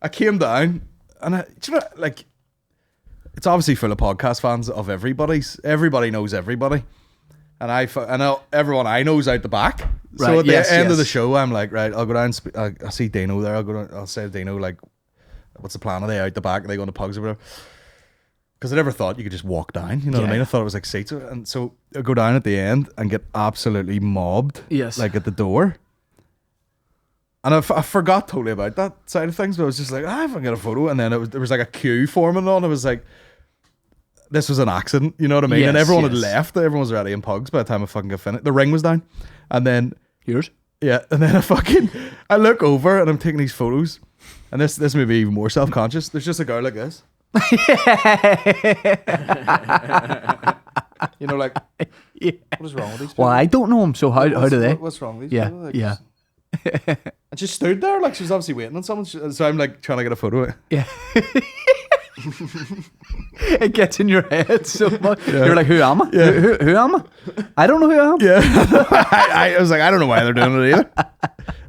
I came down, and it's obviously full of podcast fans of everybody's. Everybody knows everybody, and I know everyone I know is out the back. Right, so at the end of the show, I'm like, right, I'll go down. I see Dino there. I'll say to Dino, like, what's the plan? Are they out the back? Are they going to pugs or whatever? Because I never thought you could just walk down. You know what I mean? I thought it was like seats. And so I go down at the end and get absolutely mobbed. Yes. Like at the door. And I forgot totally about that side of things. But I was just like, if I can get a photo. And then there was like a queue forming on. I was like, this was an accident, you know what I mean? Yes, and everyone had yes. left. Everyone was already in pugs by the time I fucking got finished. The ring was down. And then, Yours? yeah, and then I look over and I'm taking these photos. And this made me even more self-conscious. There's just a girl like this. You know, like, Yeah. what is wrong with these people? Well, I don't know him, so how do they? What's wrong with these Yeah, people? Like, yeah. And she stood there like she was obviously waiting on someone. So I'm like trying to get a photo of it. Yeah. It gets in your head so much. You're like, who am I? Yeah. Who am I? I don't know who I am. Yeah. I was like, I don't know why they're doing it either.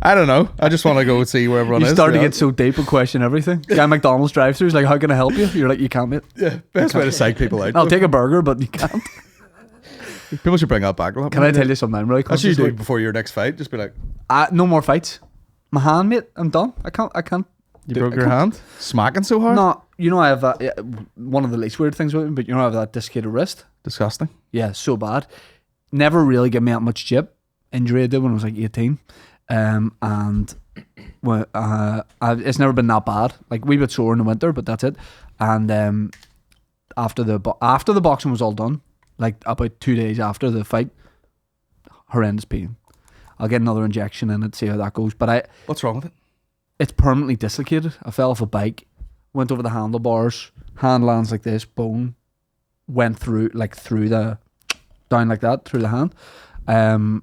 I don't know. I just want to go and see where everyone You is. start to Yeah. get so deep and question everything. Guy McDonald's drive-throughs like, how can I help you? You're like, you can't, mate. Yeah, best way to psych people out. I'll take a burger, but you can't. People should bring that back a lot. Can I tell you something I'm really That's what you conscious do about? before your next fight. Just be like, No more fights. My hand, mate. I'm done. I can't. you broke your hand? Smacking so hard? No, you know I have that. Yeah, one of the least weird things with me, but you know I have that dislocated wrist. Disgusting. Yeah, so bad. Never really gave me that much jip. Injury I did when I was like 18, and it's never been that bad. Like wee bit sore in the winter, but that's it. And after the boxing was all done, like about 2 days after the fight, horrendous pain. I'll get another injection in it, see how that goes. But What's wrong with it? it's permanently dislocated. I fell off a bike, went over the handlebars, hand lands like this, bone went through the down like that through the hand, and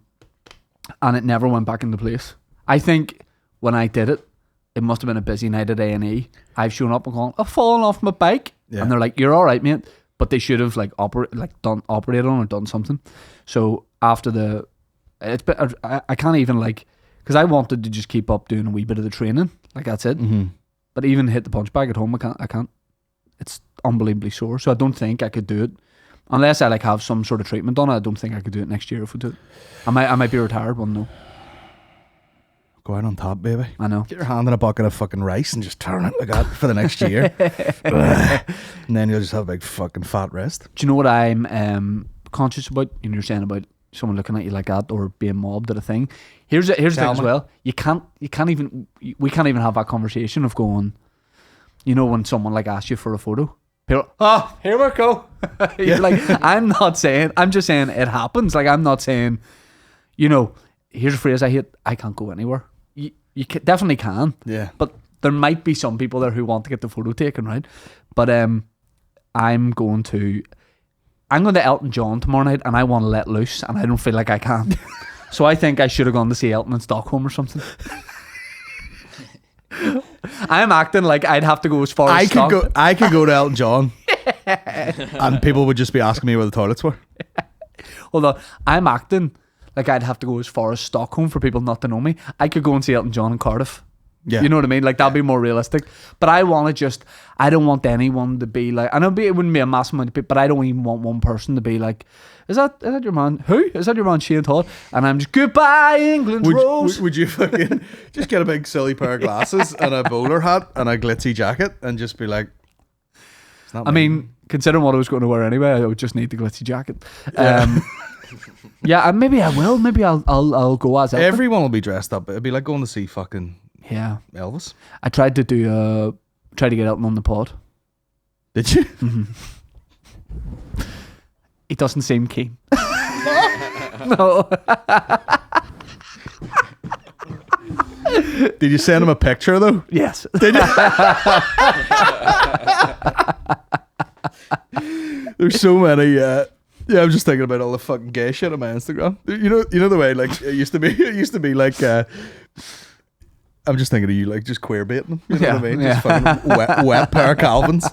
it never went back into place. I think when I did it, it must have been a busy night at A&E. I've shown up and gone, I've fallen off my bike, and they're like, "You're all right, mate," but they should have operated on or done something. So after I can't even because I wanted to just keep up doing a wee bit of the training, like that's it. Mm-hmm. But even hit the punch bag at home, I can't. It's unbelievably sore. So I don't think I could do it unless I have some sort of treatment on it. I don't think I could do it next year if we do it. I might be retired one though. Go out on top, baby. I know. Get your hand in a bucket of fucking rice and just turn it like that for the next year. And then you'll just have a big fucking fat wrist. Do you know what I'm conscious about? And you're saying about someone looking at you like that or being mobbed at a thing. Here's the thing as well. We can't even have that conversation of going, you know, when someone asks you for a photo. People, here we go. You're like, I'm just saying it happens. Like, I'm not saying, you know, here's a phrase I hate, I can't go anywhere. You definitely can. Yeah. But there might be some people there who want to get the photo taken, right? But I'm going to Elton John tomorrow night and I want to let loose and I don't feel like I can. So I think I should have gone to see Elton in Stockholm or something. I'm acting like I'd have to go as far as Stockholm. I could go to Elton John and people would just be asking me where the toilets were. Hold on. I'm acting like I'd have to go as far as Stockholm for people not to know me. I could go and see Elton John in Cardiff. Yeah. You know what I mean? Like, that'd be more realistic. But I don't want anyone to be like, it wouldn't be a massive amount of people, but I don't even want one person to be like, is that your man? Who? Is that your man Shane Todd? And I'm just, goodbye, England Rose. Would you fucking just get a big silly pair of glasses and a bowler hat and a glitzy jacket and just be like, it's not I me. mean, considering what I was going to wear anyway, I would just need the glitzy jacket. Yeah. Yeah, and maybe I will. Maybe I'll go as Elton. Everyone will be dressed up. It'd be like going to see fucking Elvis. I tried to get Elton on the pod. Did you? Mm-hmm. He doesn't seem keen. No. Did you send him a picture though? Yes. Did you? There's so many. I'm just thinking about all the fucking gay shit on my Instagram. You know the way it used to be. It used to be like. I'm just thinking of you just queer baiting. You know what I mean? Yeah. Just fucking wet pair of Calvins.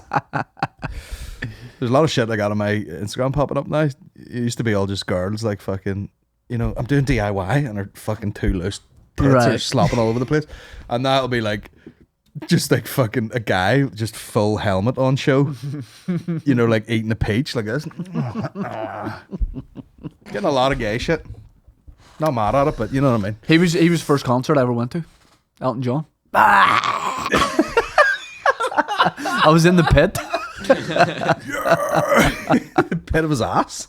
There's a lot of shit I got on my Instagram popping up now. It used to be all just girls fucking, I'm doing DIY and are fucking too loose. Tits are slopping all over the place. And now it'll be just fucking a guy, just full helmet on show. Eating a peach like this. Getting a lot of gay shit. Not mad at it, but you know what I mean. He was the first concert I ever went to. Elton John. I was in the pit. Pit of his ass.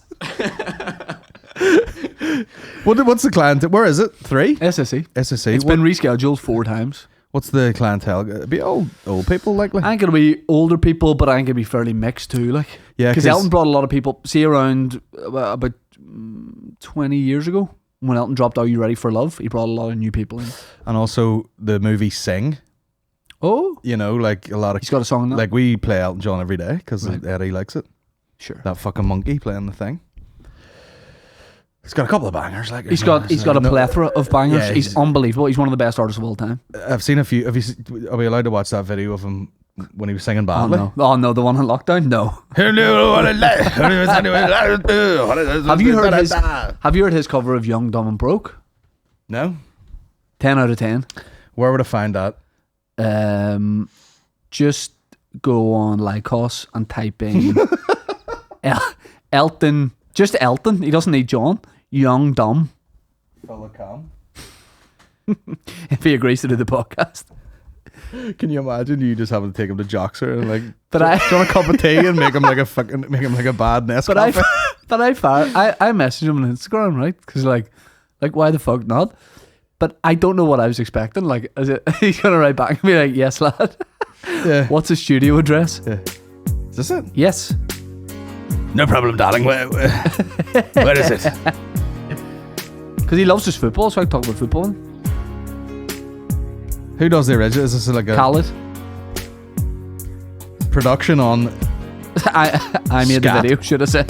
What's the clientele? Where is it? 3? SSE. SSE. It's been rescheduled 4 times. What's the clientele? It'd be old people likely. I ain't gonna be older people, but I ain't gonna be fairly mixed too. Yeah, Because Elton brought a lot of people. See, around about 20 years ago, when Elton dropped Are You Ready for Love, he brought a lot of new people in. and also the movie Sing. Oh, You know, like a lot of he's got a song in that. like we play Elton John every day because Right. Eddie likes it. Sure. That fucking monkey playing the thing. He's got a couple of bangers. Like He's got a plethora of bangers. Yeah, he's unbelievable. He's one of the best artists of all time. I've seen a few. Are we allowed to watch that video of him when he was singing badly? Oh no, the one in lockdown. No. Have you heard his cover of Young, Dumb and Broke? No. 10 out of 10. Where would I find that? Just go on Lycos and type in Elton. Just Elton. He doesn't need John. Young, Dumb. Full of calm. If he agrees to do the podcast. Can you imagine you just having to take him to Joxer and like, But do you want a cup of tea and make him like a bad Nescafe? But I messaged him on Instagram, right? Because like why the fuck not? But I don't know what I was expecting. Like, he's gonna write back and be like, "Yes, lad." Yeah. What's his studio address? Yeah. Is this it? Yes. No problem, darling. Where is it? Because he loves his football, so I can talk about football. Who does the original? Is this like a Khaled. production on? I made Scat. the video. Should I say?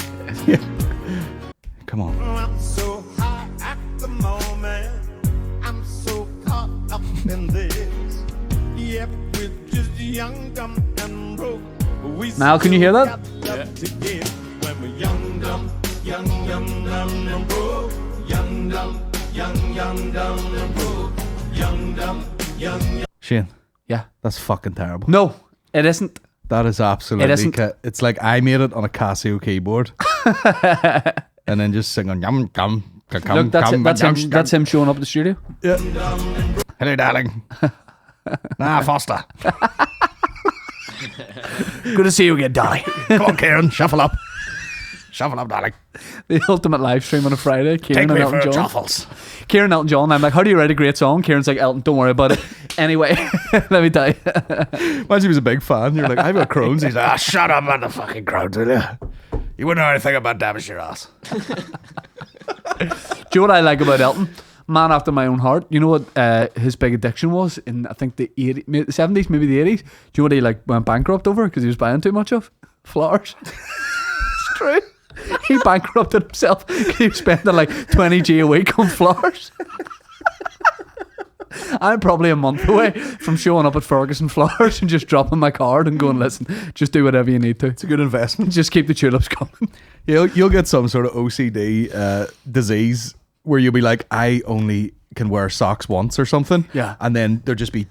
Come on. I'm so high at the moment. I'm so caught up in this. Yep, we're just young, dumb, and broke. Mal, can you hear that? Yeah. When we're young, dumb, and broke. Young, dumb, and broke. Young, dumb, young. Shane, Yeah. that's fucking terrible. No, it isn't. That is absolutely. It isn't. It's like I made it on a Casio keyboard, and then just singing yum yum. Look, that's him showing up at the studio. Yeah. Hello, darling. Foster. Good to see you again, Dolly. Come on, Kieran. Shuffle up. Shuffle up, darling. The ultimate live stream on a Friday. Kieran Take and me Elton for John. truffles. Kieran, Elton John. I'm like, how do you write a great song? Kieran's like, Elton, don't worry about it. Anyway, let me tell you. Imagine he was a big fan. You're like, I've got Crohn's. He's like, shut up about the fucking Crohn's, will you? You wouldn't know anything about damaging your ass. Do you know what I like about Elton? Man after my own heart. You know what his big addiction was in, I think, the 70s, maybe the 80s? Do you know what he like went bankrupt over? Because he was buying too much of? Flowers. It's true. He bankrupted himself because he was spending like 20g a week on flowers. I'm probably a month away from showing up at Ferguson Flowers and just dropping my card and going, listen, just do whatever you need to. It's a good investment. Just keep the tulips coming. You'll get some sort of OCD disease where you'll be like, I only can wear socks once or something. Yeah. And then there'll just be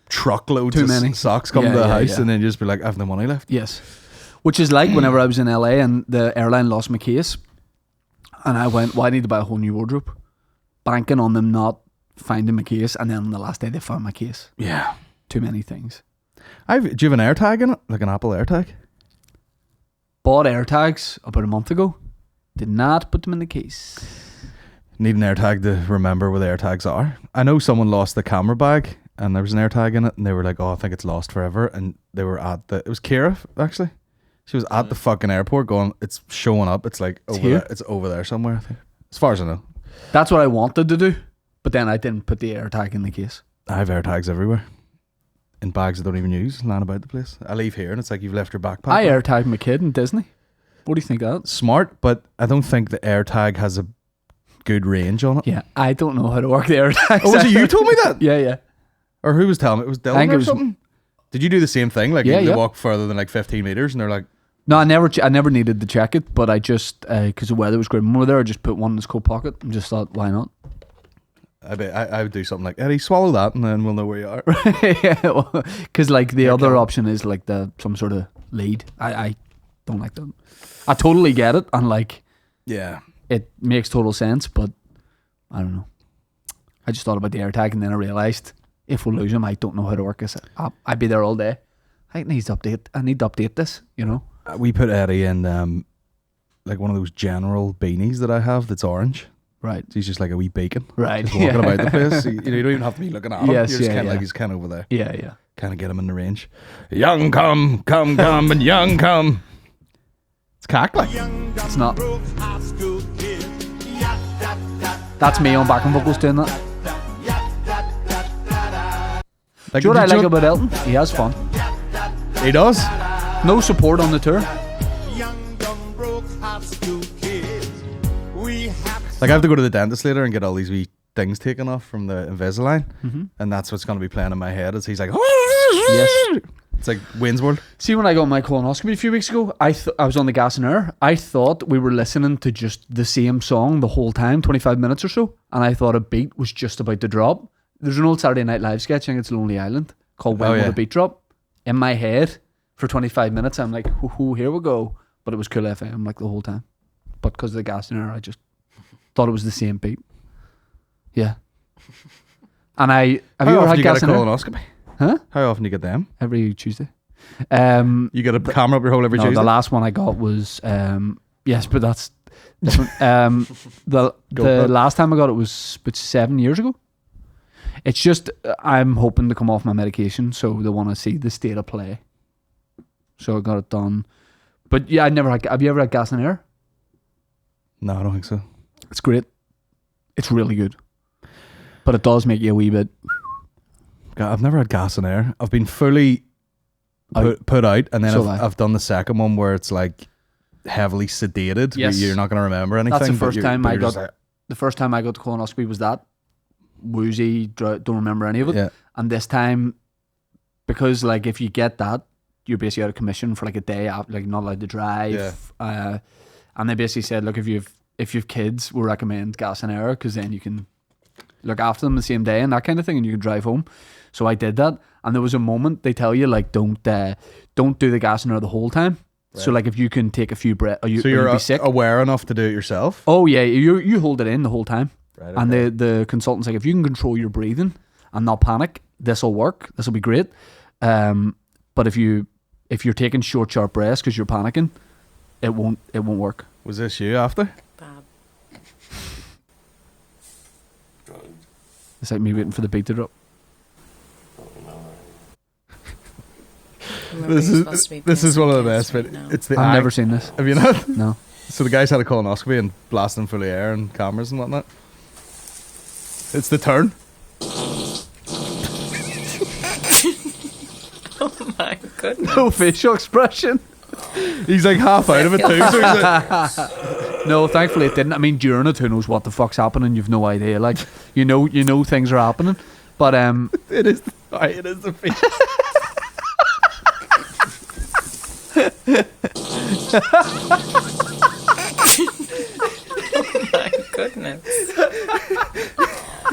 truckloads Too of many. socks come Yeah, to the yeah, house, yeah. and then you just be like, I have no money left. Yes. Which is like whenever I was in LA and the airline lost my case and I went, well, I need to buy a whole new wardrobe. Banking on them not finding my case, and then on the last day they found my case. Yeah. Too many things. Do you have an AirTag in it? Like an Apple AirTag? Bought AirTags about a month ago. Did not put them in the case. Need an AirTag to remember where the AirTags are. I know someone lost the camera bag and there was an AirTag in it, and they were like, oh, I think it's lost forever. And they were it was Kira, actually. She was at the fucking airport going, it's showing up. It's like over here? there. It's over there somewhere, I think. As far as I know. That's what I wanted to do, but then I didn't put the AirTag in the case. I have AirTags everywhere. In bags I don't even use, lying about the place. I leave here and it's like you've left your backpack. I AirTagged my kid in Disney. What do you think of that? Smart, but I don't think the AirTag has a good range on it. Yeah, I don't know how to work the AirTags. Oh, was it you told me that? Yeah, yeah. Or who was telling me? It was I Dylan think or it was- something? Did you do the same thing? Like Yeah, they yeah. walk further than like 15 meters and they're like, No, I never needed to check it, but I just because the weather was great more there, I just put one in his coat pocket and just thought, why not? I would do something like, Eddie, swallow that and then we'll know where you are. Yeah, because like the other clever. option is like some sort of lead. I don't like that. I totally get it, and like Yeah. it makes total sense, but I don't know. I just thought about the AirTag, and then I realised if we lose him, I don't know how to work this. I'd be there all day. I need to update this, you know. We put Eddie in like one of those general beanies that I have that's orange. Right. So he's just like a wee beacon. Right. Just walking about the place. You don't even have to be looking at him. Yes, You're just yeah, kind of yeah. like he's kind of over there. Yeah, yeah. Kind of get him in the range. Young come, and young come. It's cackling. Young dumb It's not. broke high school kid. Ya da da That's me on backing vocals doing that. ya da da da da. Like, Do you know what I did like about Elton? He has fun. He does. No support on the tour. Young dumb broke high school kids. We have Like I have to go to the dentist later and get all these wee things taken off from the Invisalign, and that's what's going to be playing in my head. Is he's like, Yes. it's like Wayne's World. See, when I got my colonoscopy a few weeks ago, I was on the gas and air. I thought we were listening to just the same song the whole time, 25 minutes or so, and I thought a beat was just about to drop. There's an old Saturday Night Live sketch, I think it's Lonely Island, called When Oh, Will yeah. the Beat Drop? In my head, for 25 minutes, I'm like, hoo, here we go. But it was Cool FM like the whole time. But because of the gas and air, I just thought it was the same beat. Yeah. And have you How ever often had do you get gas a and air? colonoscopy? Huh? How often do you get them? Every Tuesday. You get a camera up your hole every No, Tuesday. the last one I got was yes, but that's different. The GoPro. last time I got it was about 7 years ago. It's just I'm hoping to come off my medication, so they want to see the state of play. So I got it done. But yeah, I never had. Have you ever had gas and air? No, I don't think so. It's great. It's really good, but it does make you a wee bit. God, I've never had gas and air. I've been fully put out, and then So have I. I've done the second one where it's like heavily sedated. where Yes. You're not going to remember anything. That's the but first you're- time but I you're got. just like, The first time I got the colonoscopy was that woozy. Don't remember any of it. yeah. And this time, because like if you get that, you're basically out of commission for like a day after, like not allowed to drive. And they basically said, look, if you've kids, we recommend gas and air because then you can look after them the same day and that kind of thing, and you can drive home. So I did that, and there was a moment they tell you like don't do the gas and air the whole time. So like if you can take a few breaths, or So you'll you're be sick. aware enough to do it yourself. Oh yeah, you hold it in the whole time. Right, And okay. the consultant's like, if you can control your breathing and not panic, this will work. This will be great. But if you're taking short, sharp breaths because you're panicking, it won't work. Was this you after? Bob. It's like me waiting for the beat to drop. This is one of the best. But it's the I've act- never seen this. Have you not? No. So the guys had a colonoscopy and blasting full of air and cameras and whatnot. It's the turn. Oh my goodness. No facial expression. He's like half out of it too. So he's like, No, thankfully it didn't. I mean, during it, who knows what the fuck's happening? You've no idea. Like, you know things are happening. But it is the face. My goodness.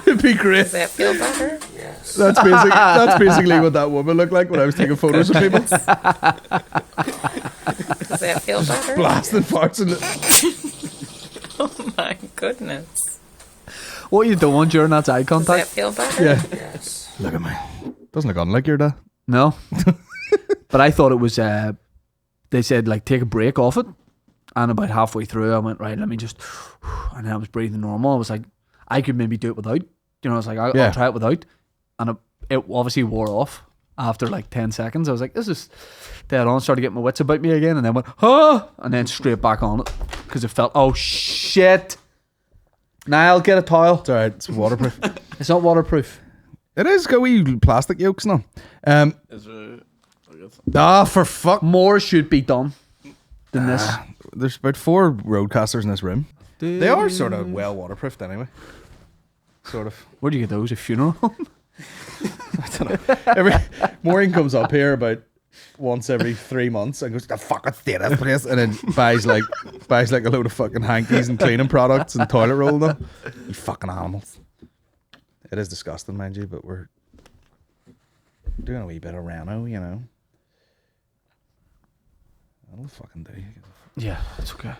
It'd be great. Does that feel better? That's basically what that woman looked like when I was taking photos of people. Does that feel better? Blasting farts and Oh my goodness. what you doing during that eye Does that contact? feel better? yeah. Look at me. Doesn't look unlike your dad. No. But I thought it was, they said, like, take a break off it. And about halfway through, I went, right, let me just, and then I was breathing normal. I was like, I could maybe do it without. You know, I was like, I'll try it without. And it obviously wore off after like 10 seconds. I was like, this is dead on. Started getting my wits about me again. And then went, and then straight back on it. Because it felt, oh, shit. Niall, get a towel. It's alright, it's waterproof. It's not waterproof. It is got wee plastic yolks now. Is it? For fuck. More should be done than this. There's about 4 roadcasters in this room. They are sort of well waterproofed anyway. Sort of. Where do you get those? A funeral? I don't know. Maureen comes up here about once every 3 months and goes, the fucking theatre place, and then buys like a load of fucking hankies and cleaning products and toilet roll and them. You fucking animals. It is disgusting, mind you, but we're doing a wee bit of rano, you know. That'll fucking do. Yeah, it's okay.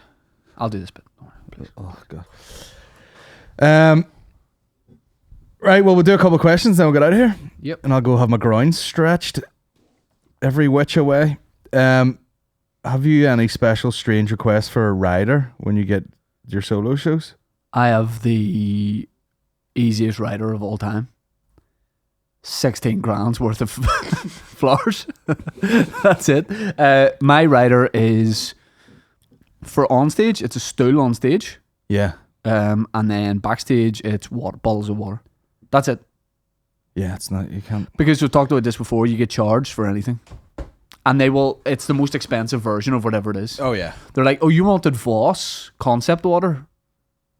I'll do this bit. Don't worry, please. Oh god. Right, well, we'll do a couple of questions, then we'll get out of here. Yep. And I'll go have my groins stretched every which way. Have you any special strange requests for a rider when you get your solo shows? I have the easiest rider of all time. 16 grand's worth of flowers. That's it. My rider is For on stage, it's a stool on stage. Yeah. And then backstage, it's bottles of water. That's it. Yeah, it's not. You can't. Because we've talked about this before, you get charged for anything. And it's the most expensive version of whatever it is. Oh yeah. They're like, oh, you wanted Voss concept water?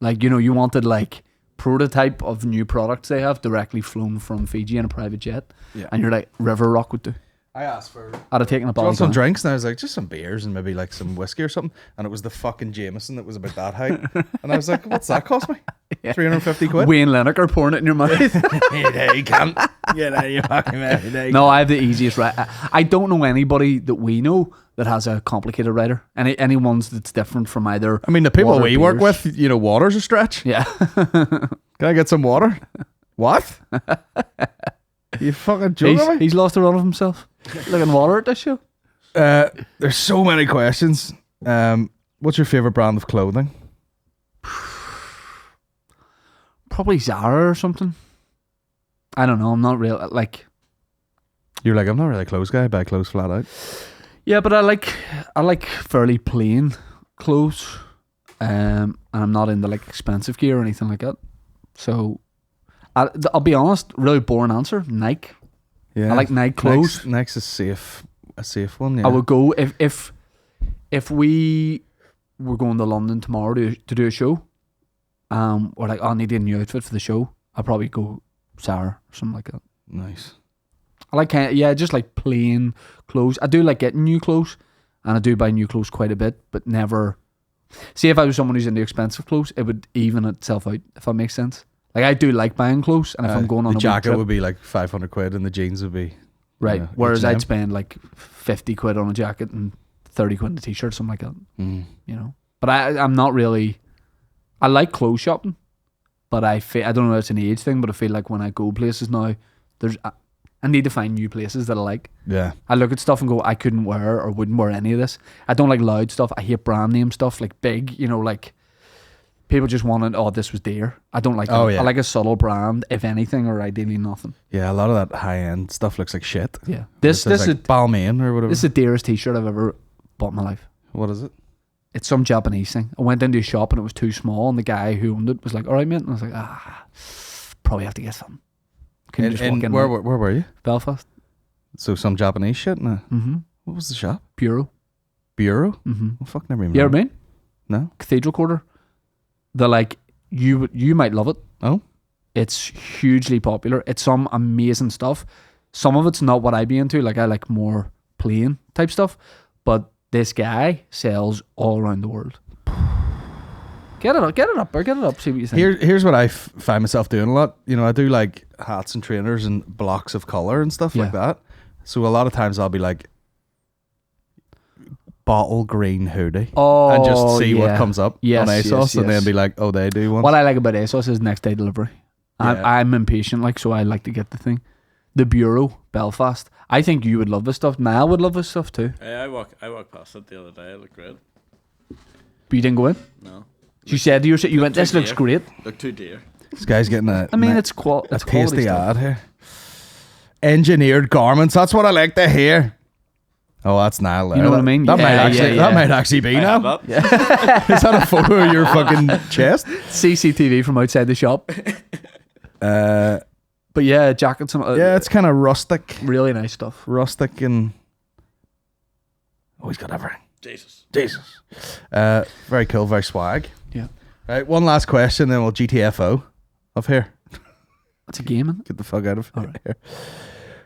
Like, you wanted like prototype of new products they have directly flown from Fiji in a private jet. Yeah. And you're like, River Rock would do. I asked for. I'd have taken a Do you bottle. want some drinks? And I was like, just some beers and maybe like some whiskey or something. And it was the fucking Jameson that was about that height. And I was like, what's that cost me? 350 quid? Wayne Lineker pouring it in your mouth. You can't. Get out of your fucking mouth. No, I have the easiest right. I don't know anybody that we know that has a complicated rider. Any ones that's different from either. I mean, the people water, we work beers. with, water's a stretch. Yeah. Can I get some water? What? You fucking joking me? He's lost a run of himself. Looking water at this show. There's so many questions. What's your favorite brand of clothing? Probably Zara or something. I don't know. I'm not real like. You're like, I'm not really a clothes guy. I buy clothes flat out. Yeah, but I like fairly plain clothes, and I'm not into like expensive gear or anything like that. So, I'll be honest. Really boring answer. Nike. Yeah, I like Nike clothes. Nike's a safe one. Yeah. I would go if we were going to London tomorrow to do a show. Or like, I need a new outfit for the show. I'd probably go Zara or something like that. Nice. I like just like plain clothes. I do like getting new clothes, and I do buy new clothes quite a bit, but never. See, if I was someone who's into expensive clothes, it would even itself out, if that makes sense. Like, I do like buying clothes, and if I'm going on the a jacket trip, would be like 500 quid, and the jeans would be right. Whereas H&M. I'd spend like 50 quid on a jacket and 30 quid on a t-shirt, something like that. But I'm not really. I like clothes shopping, but I don't know if it's an age thing, but I feel like when I go places now, I need to find new places that I like. Yeah. I look at stuff and go, I couldn't wear or wouldn't wear any of this. I don't like loud stuff. I hate brand name stuff, like big, like people just wanted, this was dear. I don't like that. Oh, yeah. I like a subtle brand, if anything, or ideally nothing. Yeah, a lot of that high end stuff looks like shit. Yeah. This like is Balmain or whatever. This is the dearest t-shirt I've ever bought in my life. What is it? It's some Japanese thing. I went into a shop and it was too small, and the guy who owned it was like, all right, mate. And I was like, probably have to get something. Couldn't just walk in. Where were you? Belfast. So some Japanese shit? Nah. Mm-hmm. What was the shop? Bureau. Bureau? Mm-hmm. Oh, fuck, never even You ever know. been? No. Cathedral Quarter. They're like, you might love it. Oh? It's hugely popular. It's some amazing stuff. Some of it's not what I'd be into. Like, I like more plain type stuff. But this guy sells all around the world. Get it up. See what you think. Here's what I find myself doing a lot. I do like hats and trainers and blocks of color and stuff like that. So a lot of times I'll be like, bottle green hoodie, and just see what comes up on ASOS, and then be like, oh, they do one. What I like about ASOS is next day delivery. I'm impatient, so I like to get the thing. The Bureau, Belfast. I think you would love this stuff. Niall would love this stuff too. Hey, I walked past it the other day. It looked great. But you didn't go in? No. You said to yourself, you went, this looks great. Look too dear. This guy's getting a it's quality tasty stuff. ad here. Engineered garments. That's what I like to hear. Oh, that's Niall there. You know what I mean? That Yeah, might actually be now. That. Is that a photo of your fucking chest? CCTV from outside the shop. But yeah, jackets and Yeah, it's kind of rustic. really nice stuff. Rustic and he's got everything. Jesus. Very cool, very swag. Yeah. Right, one last question, then we'll GTFO of here. It's a game, isn't it? Get the fuck out of All right. here.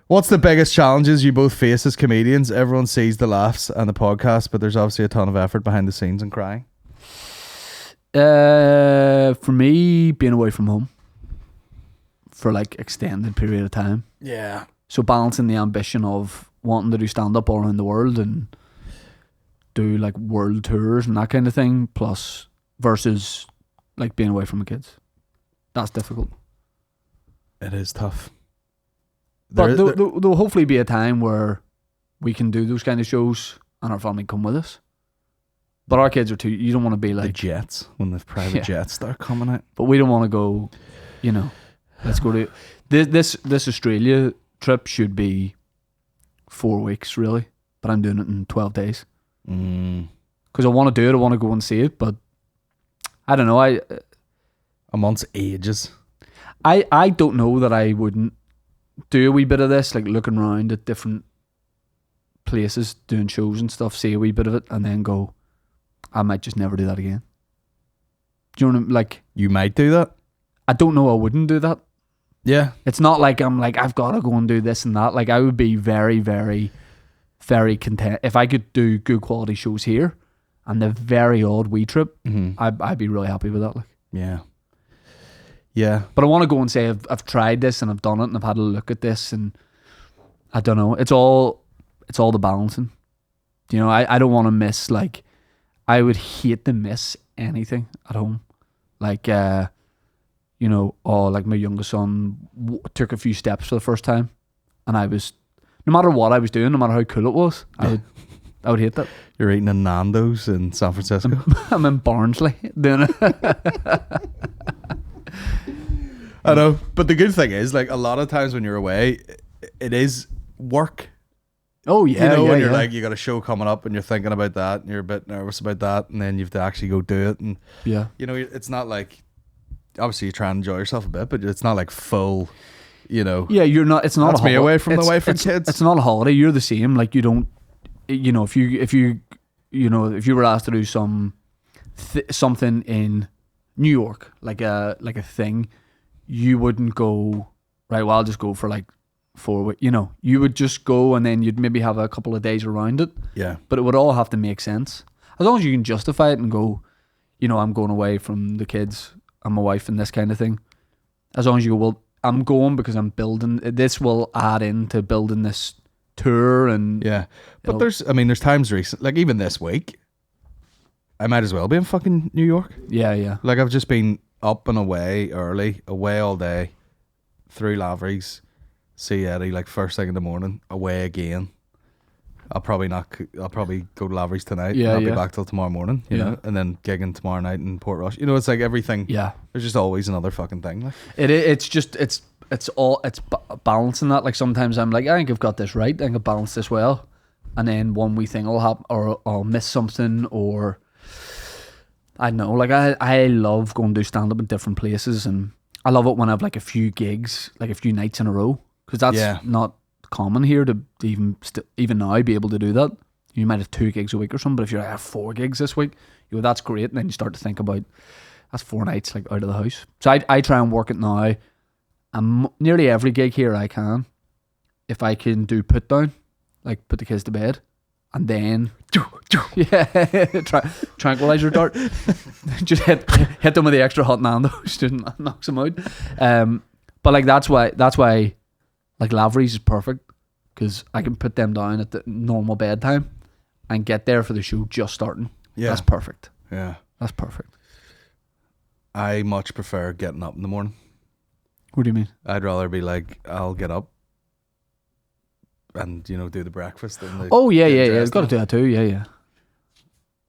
What's the biggest challenges you both face as comedians? Everyone sees the laughs and the podcast, but there's obviously a ton of effort behind the scenes and crying. For me, being away from home for like extended period of time. Yeah. So balancing the ambition of wanting to do stand up all around the world and do like world tours and that kind of thing, plus versus like being away from the kids. That's difficult. It is tough. But there'll hopefully be a time where we can do those kind of shows and our family come with us. But our kids are too, you don't want to be the like jets, when the private jets start coming out. But we don't want to go, let's go to this Australia trip should be 4 weeks really, but I'm doing it in 12 days because I want to do it. I want to go and see it, but I don't know. A month's ages. I don't know that I wouldn't do a wee bit of this, like looking around at different places, doing shows and stuff, see a wee bit of it, and then go, I might just never do that again. Do you know what I mean? Like, You might do that. I don't know I wouldn't do that. Yeah. It's not like I'm like, I've got to go and do this and that. Like, I would be very, very, very content. If I could do good quality shows here and the very odd wee trip, I'd be really happy with that. Like, Yeah. Yeah. but I want to go and say I've tried this and I've done it and I've had a look at this, and I don't know. It's all the balancing. You know, I don't want to miss, like, I would hate to miss anything at home. Like, you know, like my youngest son took a few steps for the first time, and I was, no matter what I was doing, no matter how cool it was, I would hate that. You're eating a Nandos in San Francisco. I'm in Barnsley doing it. I know, but the good thing is, like, a lot of times when you're away, it is work. Oh yeah, You know, yeah, when you're yeah. like, you got a show coming up and you're thinking about that and you're a bit nervous about that, and then you have to actually go do it. And, Yeah. you know, it's not like, obviously you try and enjoy yourself a bit, but it's not like full, you know. Yeah, you're not. It's not That's a me holiday. away from the wife and kids. It's not a holiday. You're the same. Like, you don't. You know, if you were asked to do something in New York, like a thing, you wouldn't go, right, well, I'll just go for like 4 weeks. You know, you would just go and then you'd maybe have a couple of days around it. Yeah. But it would all have to make sense. As long as you can justify it and go, you know, I'm going away from the kids and my wife and this kind of thing. As long as you go, well, I'm going because I'm building, this will add into building this tour. And Yeah. But It'll- there's times recent, like even this week, I might as well be in fucking New York. yeah. Like, I've just been up and away early, away all day, through Lavery's, see Eddie like first thing in the morning, away again. I'll probably go to Lavery's tonight. Yeah, and I'll yeah. be back till tomorrow morning, you Yeah. know, and then gigging tomorrow night in Port Rush. You know, it's like everything. Yeah. There's just always another fucking thing. Like, It's balancing that. Like, sometimes I'm like, I think I've got this right. I think I've balanced this well. And then one wee thing will happen, or I'll miss something, or I don't know. Like, I love going to do stand up in different places, and I love it when I have like a few gigs, like a few nights in a row, because that's Yeah. not common here to even now be able to do that. You might have 2 gigs a week or something, but if you're like, I have 4 gigs this week, you go, that's great. And then you start to think about, that's 4 nights like out of the house. So I try and work it now. And nearly every gig here I can, if I can do put down, like put the kids to bed, and then tranquilizer dart, just hit them with the extra hot Nandos, just knocks them out. But like that's why like Lavery's is perfect, because I can put them down at the normal bedtime and get there for the show just starting. Yeah. That's perfect. yeah. That's perfect. I much prefer getting up in the morning. What do you mean? I'd rather be like, I'll get up and, you know, do the breakfast. And the, Oh yeah, get yeah. dressed Got to and- do that too. Yeah.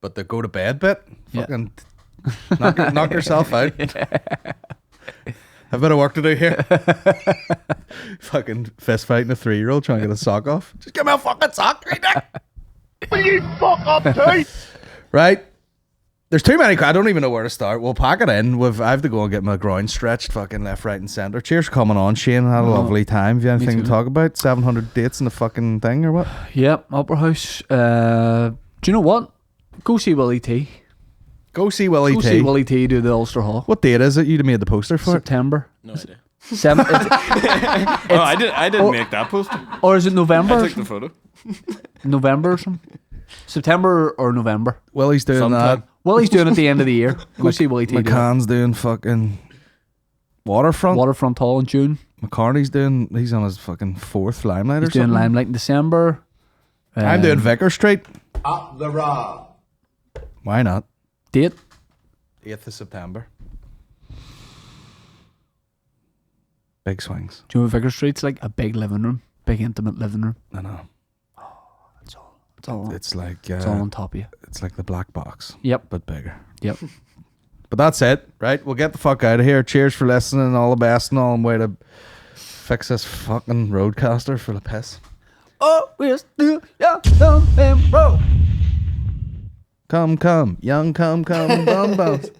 But the go to bed bit, Yeah. fucking knock yourself out. I've a bit of work to do here. Fucking fist fighting a 3-year-old trying to get a sock off. Just give me a fucking sock right there. Will you fuck up, too? Right. There's too many. I don't even know where to start. We'll pack it in. I have to go and get my groin stretched fucking left, right, and centre. Cheers for coming on, Shane. I had a lovely time. Have you anything too. to talk about? 700 dates in the fucking thing or what? Yep. Opera House. Do you know what? Go see Willie T. Go see Willie Go T. see Willie T do the Ulster Hall. What date is it? You'd have made the poster for it. September. No idea. 7th. Oh, I didn't make that poster. Or is it November? I or took the photo. November or something? September or November? Willie's doing Sometime. Willie's doing it at the end of the year. Go see Willie T. that. do it. McCann's doing fucking Waterfront. Waterfront Hall in June. McCartney's he's on his fucking 4th Limelight or He's doing something. Limelight in December. I'm doing Vicar Street. Up the raw. Why not? Date? 8th of September. Big swings. Do you know what Vicar Street's like? A big living room. Big intimate living room. I know. It's all It's like it's all on top of you. it's like the black box, Yep. but bigger. Yep. But that's it, right? We'll get the fuck out of here. Cheers for listening. All the best and all. And way to fix this fucking roadcaster full of piss. Oh, we're still young, dumb, and broke. Come, young, come, bum bums.